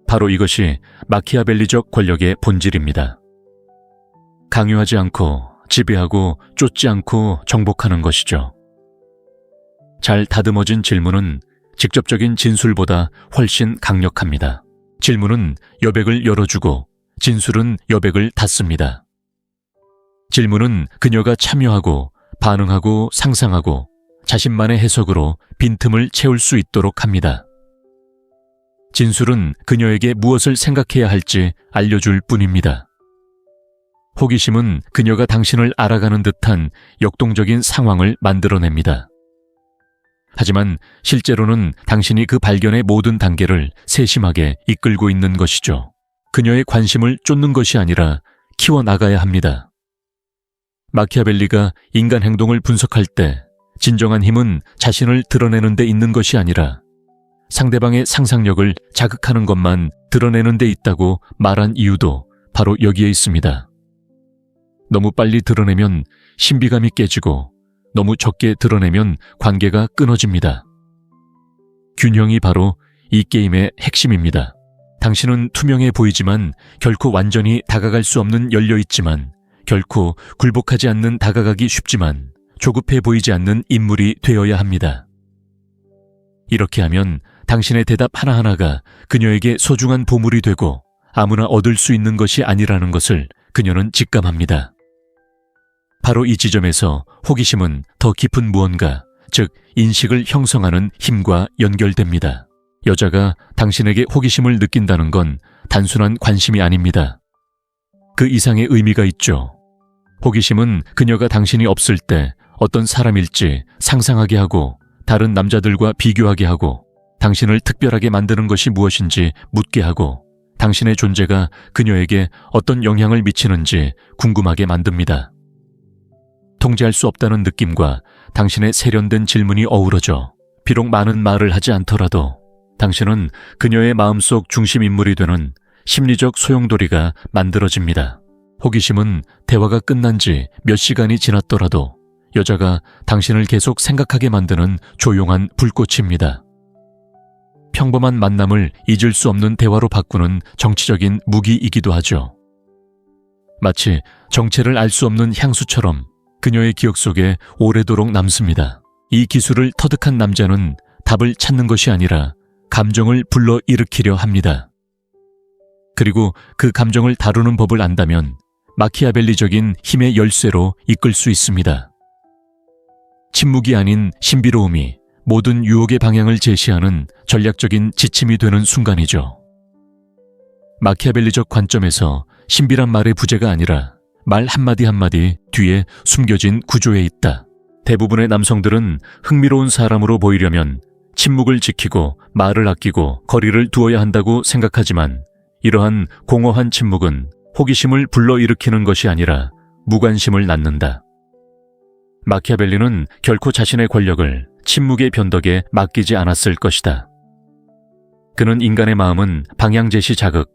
바로 이것이 마키아벨리적 권력의 본질입니다. 강요하지 않고 지배하고 쫓지 않고 정복하는 것이죠. 잘 다듬어진 질문은 직접적인 진술보다 훨씬 강력합니다. 질문은 여백을 열어주고 진술은 여백을 닫습니다. 질문은 그녀가 참여하고 반응하고 상상하고 자신만의 해석으로 빈틈을 채울 수 있도록 합니다. 진술은 그녀에게 무엇을 생각해야 할지 알려줄 뿐입니다. 호기심은 그녀가 당신을 알아가는 듯한 역동적인 상황을 만들어냅니다. 하지만 실제로는 당신이 그 발견의 모든 단계를 세심하게 이끌고 있는 것이죠. 그녀의 관심을 쫓는 것이 아니라 키워나가야 합니다. 마키아벨리가 인간 행동을 분석할 때 진정한 힘은 자신을 드러내는 데 있는 것이 아니라 상대방의 상상력을 자극하는 것만 드러내는 데 있다고 말한 이유도 바로 여기에 있습니다. 너무 빨리 드러내면 신비감이 깨지고 너무 적게 드러내면 관계가 끊어집니다. 균형이 바로 이 게임의 핵심입니다. 당신은 투명해 보이지만 결코 완전히 다가갈 수 없는 열려있지만 결코 굴복하지 않는 다가가기 쉽지만 조급해 보이지 않는 인물이 되어야 합니다. 이렇게 하면 당신의 대답 하나하나가 그녀에게 소중한 보물이 되고 아무나 얻을 수 있는 것이 아니라는 것을 그녀는 직감합니다. 바로 이 지점에서 호기심은 더 깊은 무언가, 즉 인식을 형성하는 힘과 연결됩니다. 여자가 당신에게 호기심을 느낀다는 건 단순한 관심이 아닙니다. 그 이상의 의미가 있죠. 호기심은 그녀가 당신이 없을 때 어떤 사람일지 상상하게 하고 다른 남자들과 비교하게 하고 당신을 특별하게 만드는 것이 무엇인지 묻게 하고 당신의 존재가 그녀에게 어떤 영향을 미치는지 궁금하게 만듭니다. 통제할 수 없다는 느낌과 당신의 세련된 질문이 어우러져 비록 많은 말을 하지 않더라도 당신은 그녀의 마음속 중심 인물이 되는 심리적 소용돌이가 만들어집니다. 호기심은 대화가 끝난 지 몇 시간이 지났더라도 여자가 당신을 계속 생각하게 만드는 조용한 불꽃입니다. 평범한 만남을 잊을 수 없는 대화로 바꾸는 정치적인 무기이기도 하죠. 마치 정체를 알 수 없는 향수처럼 그녀의 기억 속에 오래도록 남습니다. 이 기술을 터득한 남자는 답을 찾는 것이 아니라 감정을 불러일으키려 합니다. 그리고 그 감정을 다루는 법을 안다면 마키아벨리적인 힘의 열쇠로 이끌 수 있습니다. 침묵이 아닌 신비로움이 모든 유혹의 방향을 제시하는 전략적인 지침이 되는 순간이죠. 마키아벨리적 관점에서 신비란 말의 부재가 아니라 말 한마디 한마디 뒤에 숨겨진 구조에 있다. 대부분의 남성들은 흥미로운 사람으로 보이려면 침묵을 지키고 말을 아끼고 거리를 두어야 한다고 생각하지만 이러한 공허한 침묵은 호기심을 불러일으키는 것이 아니라 무관심을 낳는다. 마키아벨리는 결코 자신의 권력을 침묵의 변덕에 맡기지 않았을 것이다. 그는 인간의 마음은 방향제시 자극,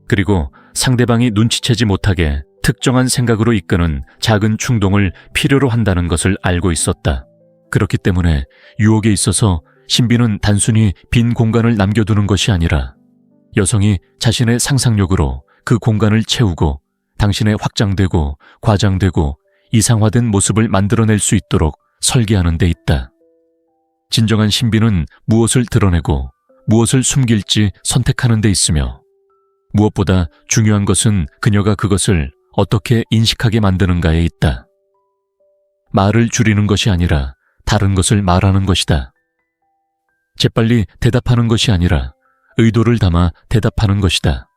그리고 상대방이 눈치채지 못하게 특정한 생각으로 이끄는 작은 충동을 필요로 한다는 것을 알고 있었다. 그렇기 때문에 유혹에 있어서 신비는 단순히 빈 공간을 남겨두는 것이 아니라 여성이 자신의 상상력으로 그 공간을 채우고 당신의 확장되고 과장되고 이상화된 모습을 만들어낼 수 있도록 설계하는 데 있다. 진정한 신비는 무엇을 드러내고 무엇을 숨길지 선택하는 데 있으며 무엇보다 중요한 것은 그녀가 그것을 어떻게 인식하게 만드는가에 있다. 말을 줄이는 것이 아니라 다른 것을 말하는 것이다. 재빨리 대답하는 것이 아니라 의도를 담아 대답하는 것이다.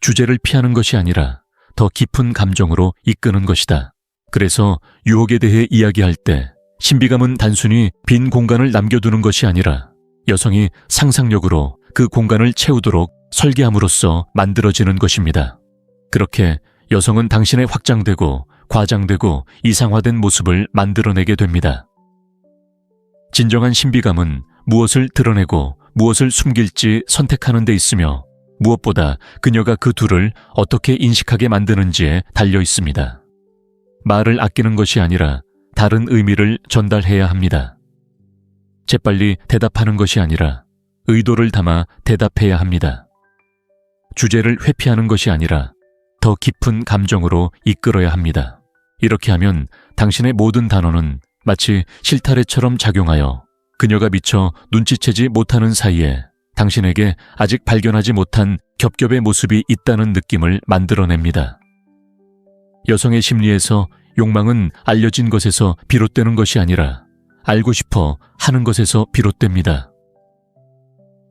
주제를 피하는 것이 아니라 더 깊은 감정으로 이끄는 것이다. 그래서 유혹에 대해 이야기할 때 신비감은 단순히 빈 공간을 남겨두는 것이 아니라 여성이 상상력으로 그 공간을 채우도록 설계함으로써 만들어지는 것입니다. 그렇게 여성은 당신의 확장되고 과장되고 이상화된 모습을 만들어내게 됩니다. 진정한 신비감은 무엇을 드러내고 무엇을 숨길지 선택하는 데 있으며 무엇보다 그녀가 그 둘을 어떻게 인식하게 만드는지에 달려 있습니다. 말을 아끼는 것이 아니라 다른 의미를 전달해야 합니다. 재빨리 대답하는 것이 아니라 의도를 담아 대답해야 합니다. 주제를 회피하는 것이 아니라 더 깊은 감정으로 이끌어야 합니다. 이렇게 하면 당신의 모든 단어는 마치 실타래처럼 작용하여 그녀가 미처 눈치채지 못하는 사이에 당신에게 아직 발견하지 못한 겹겹의 모습이 있다는 느낌을 만들어냅니다. 여성의 심리에서 욕망은 알려진 것에서 비롯되는 것이 아니라 알고 싶어 하는 것에서 비롯됩니다.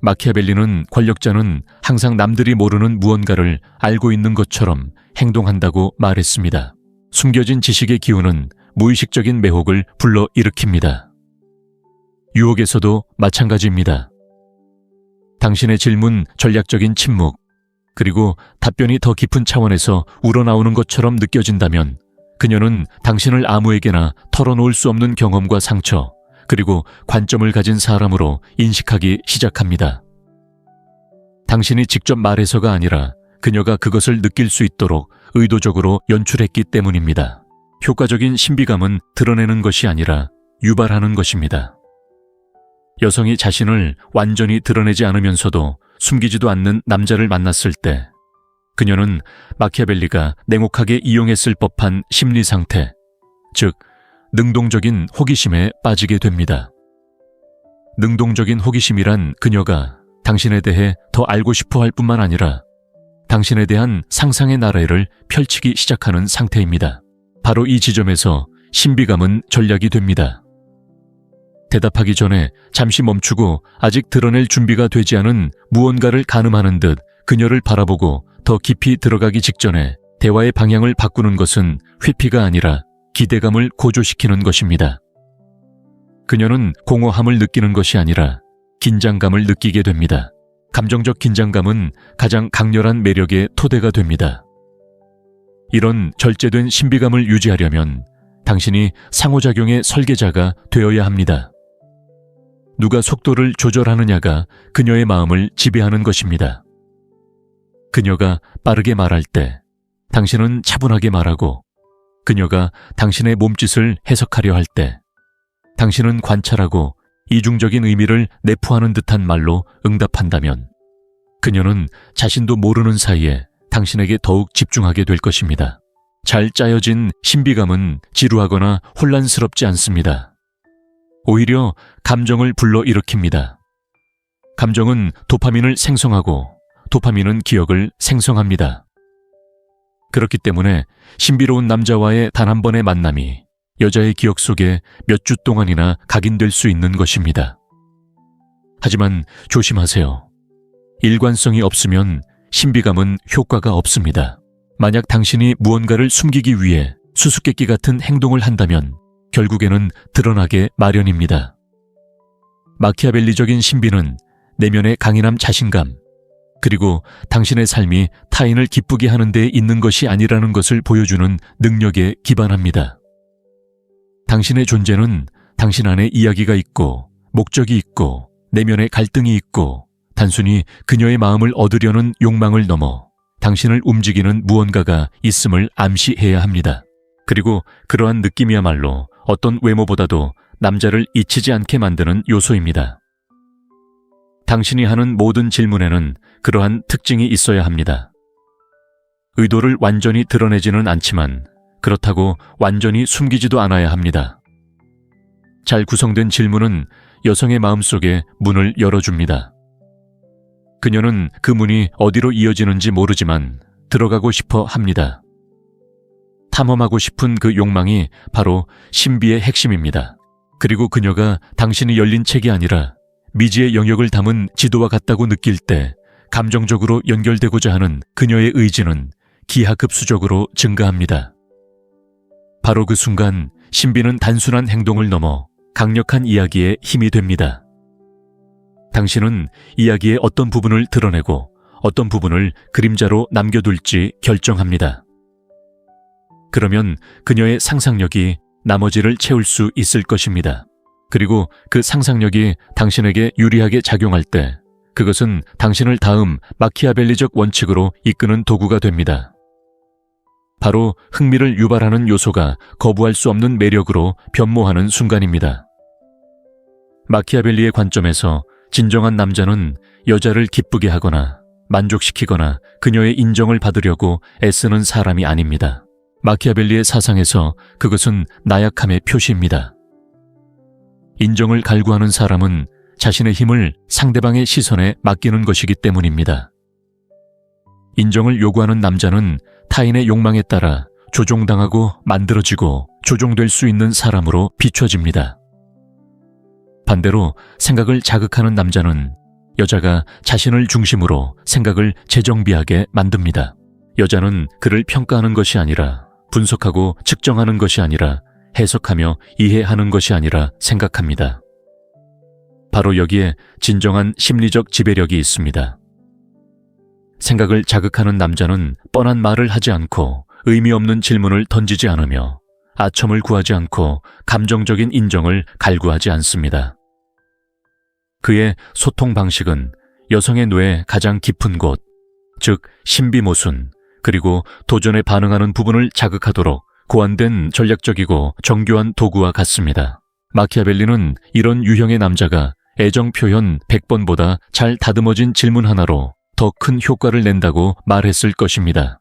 마키아벨리는 권력자는 항상 남들이 모르는 무언가를 알고 있는 것처럼 행동한다고 말했습니다. 숨겨진 지식의 기운은 무의식적인 매혹을 불러일으킵니다. 유혹에서도 마찬가지입니다. 당신의 질문, 전략적인 침묵, 그리고 답변이 더 깊은 차원에서 우러나오는 것처럼 느껴진다면 그녀는 당신을 아무에게나 털어놓을 수 없는 경험과 상처, 그리고 관점을 가진 사람으로 인식하기 시작합니다. 당신이 직접 말해서가 아니라 그녀가 그것을 느낄 수 있도록 의도적으로 연출했기 때문입니다. 효과적인 신비감은 드러내는 것이 아니라 유발하는 것입니다. 여성이 자신을 완전히 드러내지 않으면서도 숨기지도 않는 남자를 만났을 때 그녀는 마키아벨리가 냉혹하게 이용했을 법한 심리 상태, 즉 능동적인 호기심에 빠지게 됩니다. 능동적인 호기심이란 그녀가 당신에 대해 더 알고 싶어 할 뿐만 아니라 당신에 대한 상상의 나래를 펼치기 시작하는 상태입니다. 바로 이 지점에서 신비감은 전략이 됩니다. 대답하기 전에 잠시 멈추고 아직 드러낼 준비가 되지 않은 무언가를 가늠하는 듯 그녀를 바라보고 더 깊이 들어가기 직전에 대화의 방향을 바꾸는 것은 회피가 아니라 기대감을 고조시키는 것입니다. 그녀는 공허함을 느끼는 것이 아니라 긴장감을 느끼게 됩니다. 감정적 긴장감은 가장 강렬한 매력의 토대가 됩니다. 이런 절제된 신비감을 유지하려면 당신이 상호작용의 설계자가 되어야 합니다. 누가 속도를 조절하느냐가 그녀의 마음을 지배하는 것입니다. 그녀가 빠르게 말할 때 당신은 차분하게 말하고 그녀가 당신의 몸짓을 해석하려 할 때 당신은 관찰하고 이중적인 의미를 내포하는 듯한 말로 응답한다면 그녀는 자신도 모르는 사이에 당신에게 더욱 집중하게 될 것입니다. 잘 짜여진 신비감은 지루하거나 혼란스럽지 않습니다. 오히려 감정을 불러일으킵니다. 감정은 도파민을 생성하고 도파민은 기억을 생성합니다. 그렇기 때문에 신비로운 남자와의 단 한 번의 만남이 여자의 기억 속에 몇 주 동안이나 각인될 수 있는 것입니다. 하지만 조심하세요. 일관성이 없으면 신비감은 효과가 없습니다. 만약 당신이 무언가를 숨기기 위해 수수께끼 같은 행동을 한다면 결국에는 드러나게 마련입니다. 마키아벨리적인 신비는 내면의 강인함, 자신감, 그리고 당신의 삶이 타인을 기쁘게 하는 데 있는 것이 아니라는 것을 보여주는 능력에 기반합니다. 당신의 존재는 당신 안에 이야기가 있고 목적이 있고 내면의 갈등이 있고 단순히 그녀의 마음을 얻으려는 욕망을 넘어 당신을 움직이는 무언가가 있음을 암시해야 합니다. 그리고 그러한 느낌이야말로 어떤 외모보다도 남자를 잊히지 않게 만드는 요소입니다. 당신이 하는 모든 질문에는 그러한 특징이 있어야 합니다. 의도를 완전히 드러내지는 않지만 그렇다고 완전히 숨기지도 않아야 합니다. 잘 구성된 질문은 여성의 마음속에 문을 열어줍니다. 그녀는 그 문이 어디로 이어지는지 모르지만 들어가고 싶어 합니다. 탐험하고 싶은 그 욕망이 바로 신비의 핵심입니다. 그리고 그녀가 당신이 열린 책이 아니라 미지의 영역을 담은 지도와 같다고 느낄 때 감정적으로 연결되고자 하는 그녀의 의지는 기하급수적으로 증가합니다. 바로 그 순간 신비는 단순한 행동을 넘어 강력한 이야기에 힘이 됩니다. 당신은 이야기의 어떤 부분을 드러내고 어떤 부분을 그림자로 남겨둘지 결정합니다. 그러면 그녀의 상상력이 나머지를 채울 수 있을 것입니다. 그리고 그 상상력이 당신에게 유리하게 작용할 때 그것은 당신을 다음 마키아벨리적 원칙으로 이끄는 도구가 됩니다. 바로 흥미를 유발하는 요소가 거부할 수 없는 매력으로 변모하는 순간입니다. 마키아벨리의 관점에서 진정한 남자는 여자를 기쁘게 하거나 만족시키거나 그녀의 인정을 받으려고 애쓰는 사람이 아닙니다. 마키아벨리의 사상에서 그것은 나약함의 표시입니다. 인정을 갈구하는 사람은 자신의 힘을 상대방의 시선에 맡기는 것이기 때문입니다. 인정을 요구하는 남자는 타인의 욕망에 따라 조종당하고 만들어지고 조종될 수 있는 사람으로 비춰집니다. 반대로 생각을 자극하는 남자는 여자가 자신을 중심으로 생각을 재정비하게 만듭니다. 여자는 그를 평가하는 것이 아니라 분석하고 측정하는 것이 아니라 해석하며 이해하는 것이 아니라 생각합니다. 바로 여기에 진정한 심리적 지배력이 있습니다. 생각을 자극하는 남자는 뻔한 말을 하지 않고 의미 없는 질문을 던지지 않으며 아첨을 구하지 않고 감정적인 인정을 갈구하지 않습니다. 그의 소통 방식은 여성의 뇌의 가장 깊은 곳, 즉 신비모순, 그리고 도전에 반응하는 부분을 자극하도록 고안된 전략적이고 정교한 도구와 같습니다. 마키아벨리는 이런 유형의 남자가 애정 표현 100번보다 잘 다듬어진 질문 하나로 더 큰 효과를 낸다고 말했을 것입니다.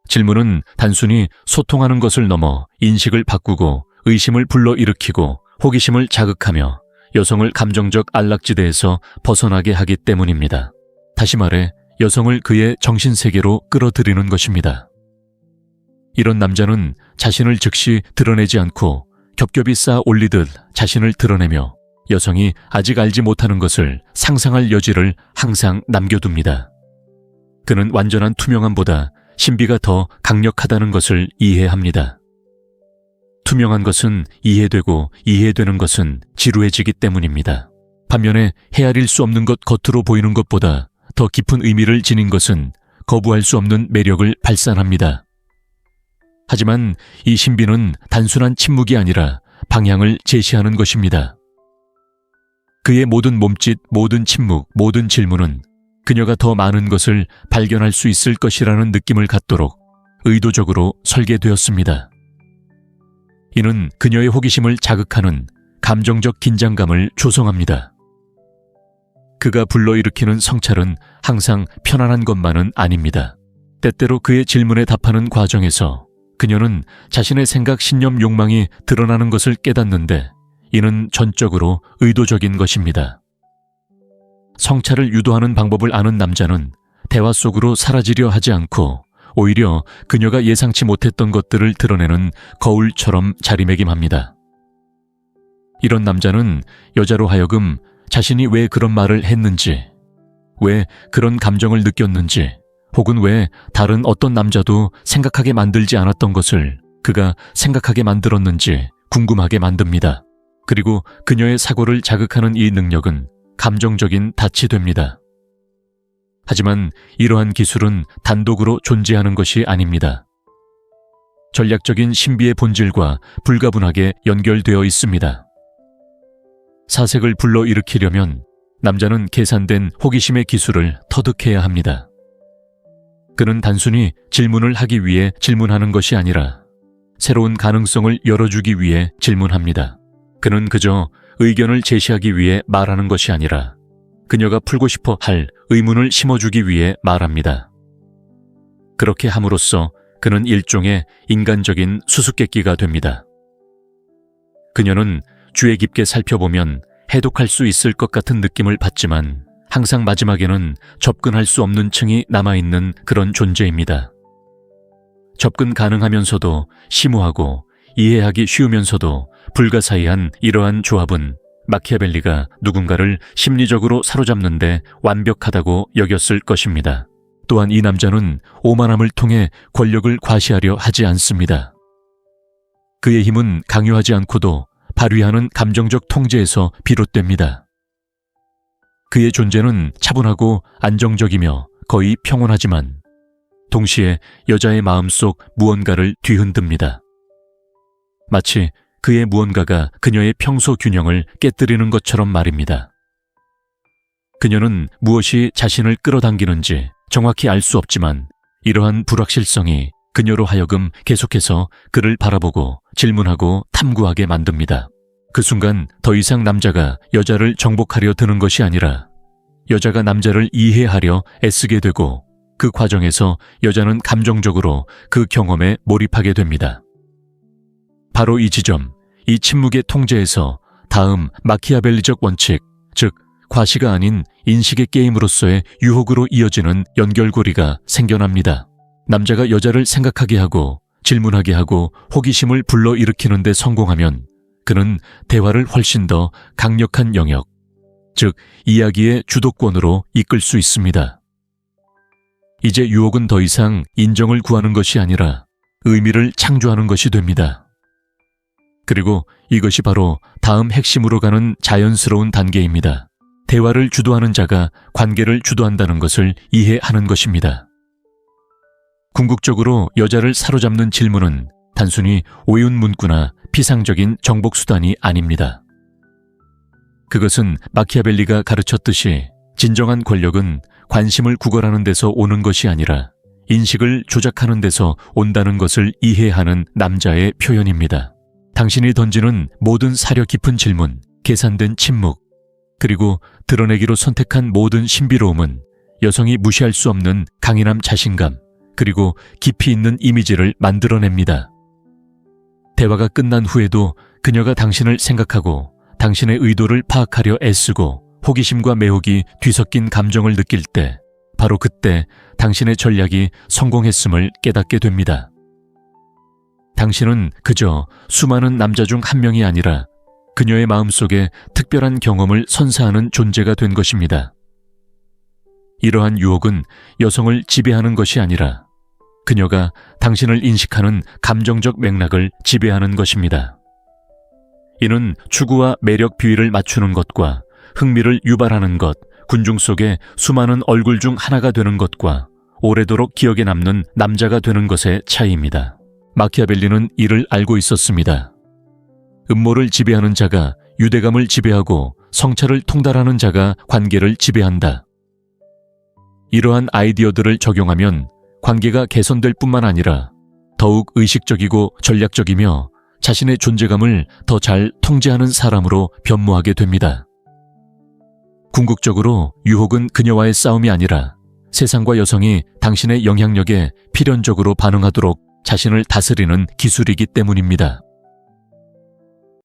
질문은 단순히 소통하는 것을 넘어 인식을 바꾸고 의심을 불러일으키고 호기심을 자극하며 여성을 감정적 안락지대에서 벗어나게 하기 때문입니다. 다시 말해 여성을 그의 정신세계로 끌어들이는 것입니다. 이런 남자는 자신을 즉시 드러내지 않고 겹겹이 쌓아 올리듯 자신을 드러내며 여성이 아직 알지 못하는 것을 상상할 여지를 항상 남겨둡니다. 그는 완전한 투명함보다 신비가 더 강력하다는 것을 이해합니다. 투명한 것은 이해되고 이해되는 것은 지루해지기 때문입니다. 반면에 헤아릴 수 없는 것 겉으로 보이는 것보다 더 깊은 의미를 지닌 것은 거부할 수 없는 매력을 발산합니다. 하지만 이 신비는 단순한 침묵이 아니라 방향을 제시하는 것입니다. 그의 모든 몸짓, 모든 침묵, 모든 질문은 그녀가 더 많은 것을 발견할 수 있을 것이라는 느낌을 갖도록 의도적으로 설계되었습니다. 이는 그녀의 호기심을 자극하는 감정적 긴장감을 조성합니다. 그가 불러일으키는 성찰은 항상 편안한 것만은 아닙니다. 때때로 그의 질문에 답하는 과정에서 그녀는 자신의 생각, 신념, 욕망이 드러나는 것을 깨닫는데 이는 전적으로 의도적인 것입니다. 성찰을 유도하는 방법을 아는 남자는 대화 속으로 사라지려 하지 않고 오히려 그녀가 예상치 못했던 것들을 드러내는 거울처럼 자리매김합니다. 이런 남자는 여자로 하여금 자신이 왜 그런 말을 했는지, 왜 그런 감정을 느꼈는지, 혹은 왜 다른 어떤 남자도 생각하게 만들지 않았던 것을 그가 생각하게 만들었는지 궁금하게 만듭니다. 그리고 그녀의 사고를 자극하는 이 능력은 감정적인 닻이 됩니다. 하지만 이러한 기술은 단독으로 존재하는 것이 아닙니다. 전략적인 신비의 본질과 불가분하게 연결되어 있습니다. 사색을 불러일으키려면 남자는 계산된 호기심의 기술을 터득해야 합니다. 그는 단순히 질문을 하기 위해 질문하는 것이 아니라 새로운 가능성을 열어주기 위해 질문합니다. 그는 그저 의견을 제시하기 위해 말하는 것이 아니라 그녀가 풀고 싶어 할 의문을 심어주기 위해 말합니다. 그렇게 함으로써 그는 일종의 인간적인 수수께끼가 됩니다. 그녀는 주의 깊게 살펴보면 해독할 수 있을 것 같은 느낌을 받지만 항상 마지막에는 접근할 수 없는 층이 남아있는 그런 존재입니다. 접근 가능하면서도 심오하고 이해하기 쉬우면서도 불가사의한 이러한 조합은 마키아벨리가 누군가를 심리적으로 사로잡는 데 완벽하다고 여겼을 것입니다. 또한 이 남자는 오만함을 통해 권력을 과시하려 하지 않습니다. 그의 힘은 강요하지 않고도 발휘하는 감정적 통제에서 비롯됩니다. 그의 존재는 차분하고 안정적이며 거의 평온하지만 동시에 여자의 마음속 무언가를 뒤흔듭니다. 마치 그의 무언가가 그녀의 평소 균형을 깨뜨리는 것처럼 말입니다. 그녀는 무엇이 자신을 끌어당기는지 정확히 알 수 없지만 이러한 불확실성이 그녀로 하여금 계속해서 그를 바라보고 질문하고 탐구하게 만듭니다. 그 순간 더 이상 남자가 여자를 정복하려 드는 것이 아니라 여자가 남자를 이해하려 애쓰게 되고 그 과정에서 여자는 감정적으로 그 경험에 몰입하게 됩니다. 바로 이 지점, 이 침묵의 통제에서 다음 마키아벨리적 원칙, 즉 과시가 아닌 인식의 게임으로서의 유혹으로 이어지는 연결고리가 생겨납니다. 남자가 여자를 생각하게 하고 질문하게 하고 호기심을 불러일으키는 데 성공하면 그는 대화를 훨씬 더 강력한 영역, 즉 이야기의 주도권으로 이끌 수 있습니다. 이제 유혹은 더 이상 인정을 구하는 것이 아니라 의미를 창조하는 것이 됩니다. 그리고 이것이 바로 다음 핵심으로 가는 자연스러운 단계입니다. 대화를 주도하는 자가 관계를 주도한다는 것을 이해하는 것입니다. 궁극적으로 여자를 사로잡는 질문은 단순히 오윤 문구나 피상적인 정복 수단이 아닙니다. 그것은 마키아벨리가 가르쳤듯이 진정한 권력은 관심을 구걸하는 데서 오는 것이 아니라 인식을 조작하는 데서 온다는 것을 이해하는 남자의 표현입니다. 당신이 던지는 모든 사려 깊은 질문, 계산된 침묵, 그리고 드러내기로 선택한 모든 신비로움은 여성이 무시할 수 없는 강인함, 자신감, 그리고 깊이 있는 이미지를 만들어냅니다. 대화가 끝난 후에도 그녀가 당신을 생각하고 당신의 의도를 파악하려 애쓰고 호기심과 매혹이 뒤섞인 감정을 느낄 때, 바로 그때 당신의 전략이 성공했음을 깨닫게 됩니다. 당신은 그저 수많은 남자 중 한 명이 아니라 그녀의 마음속에 특별한 경험을 선사하는 존재가 된 것입니다. 이러한 유혹은 여성을 지배하는 것이 아니라 그녀가 당신을 인식하는 감정적 맥락을 지배하는 것입니다. 이는 추구와 매력 비위를 맞추는 것과 흥미를 유발하는 것, 군중 속에 수많은 얼굴 중 하나가 되는 것과 오래도록 기억에 남는 남자가 되는 것의 차이입니다. 마키아벨리는 이를 알고 있었습니다. 음모를 지배하는 자가 유대감을 지배하고 성찰을 통달하는 자가 관계를 지배한다. 이러한 아이디어들을 적용하면 관계가 개선될 뿐만 아니라 더욱 의식적이고 전략적이며 자신의 존재감을 더 잘 통제하는 사람으로 변모하게 됩니다. 궁극적으로 유혹은 그녀와의 싸움이 아니라 세상과 여성이 당신의 영향력에 필연적으로 반응하도록 자신을 다스리는 기술이기 때문입니다.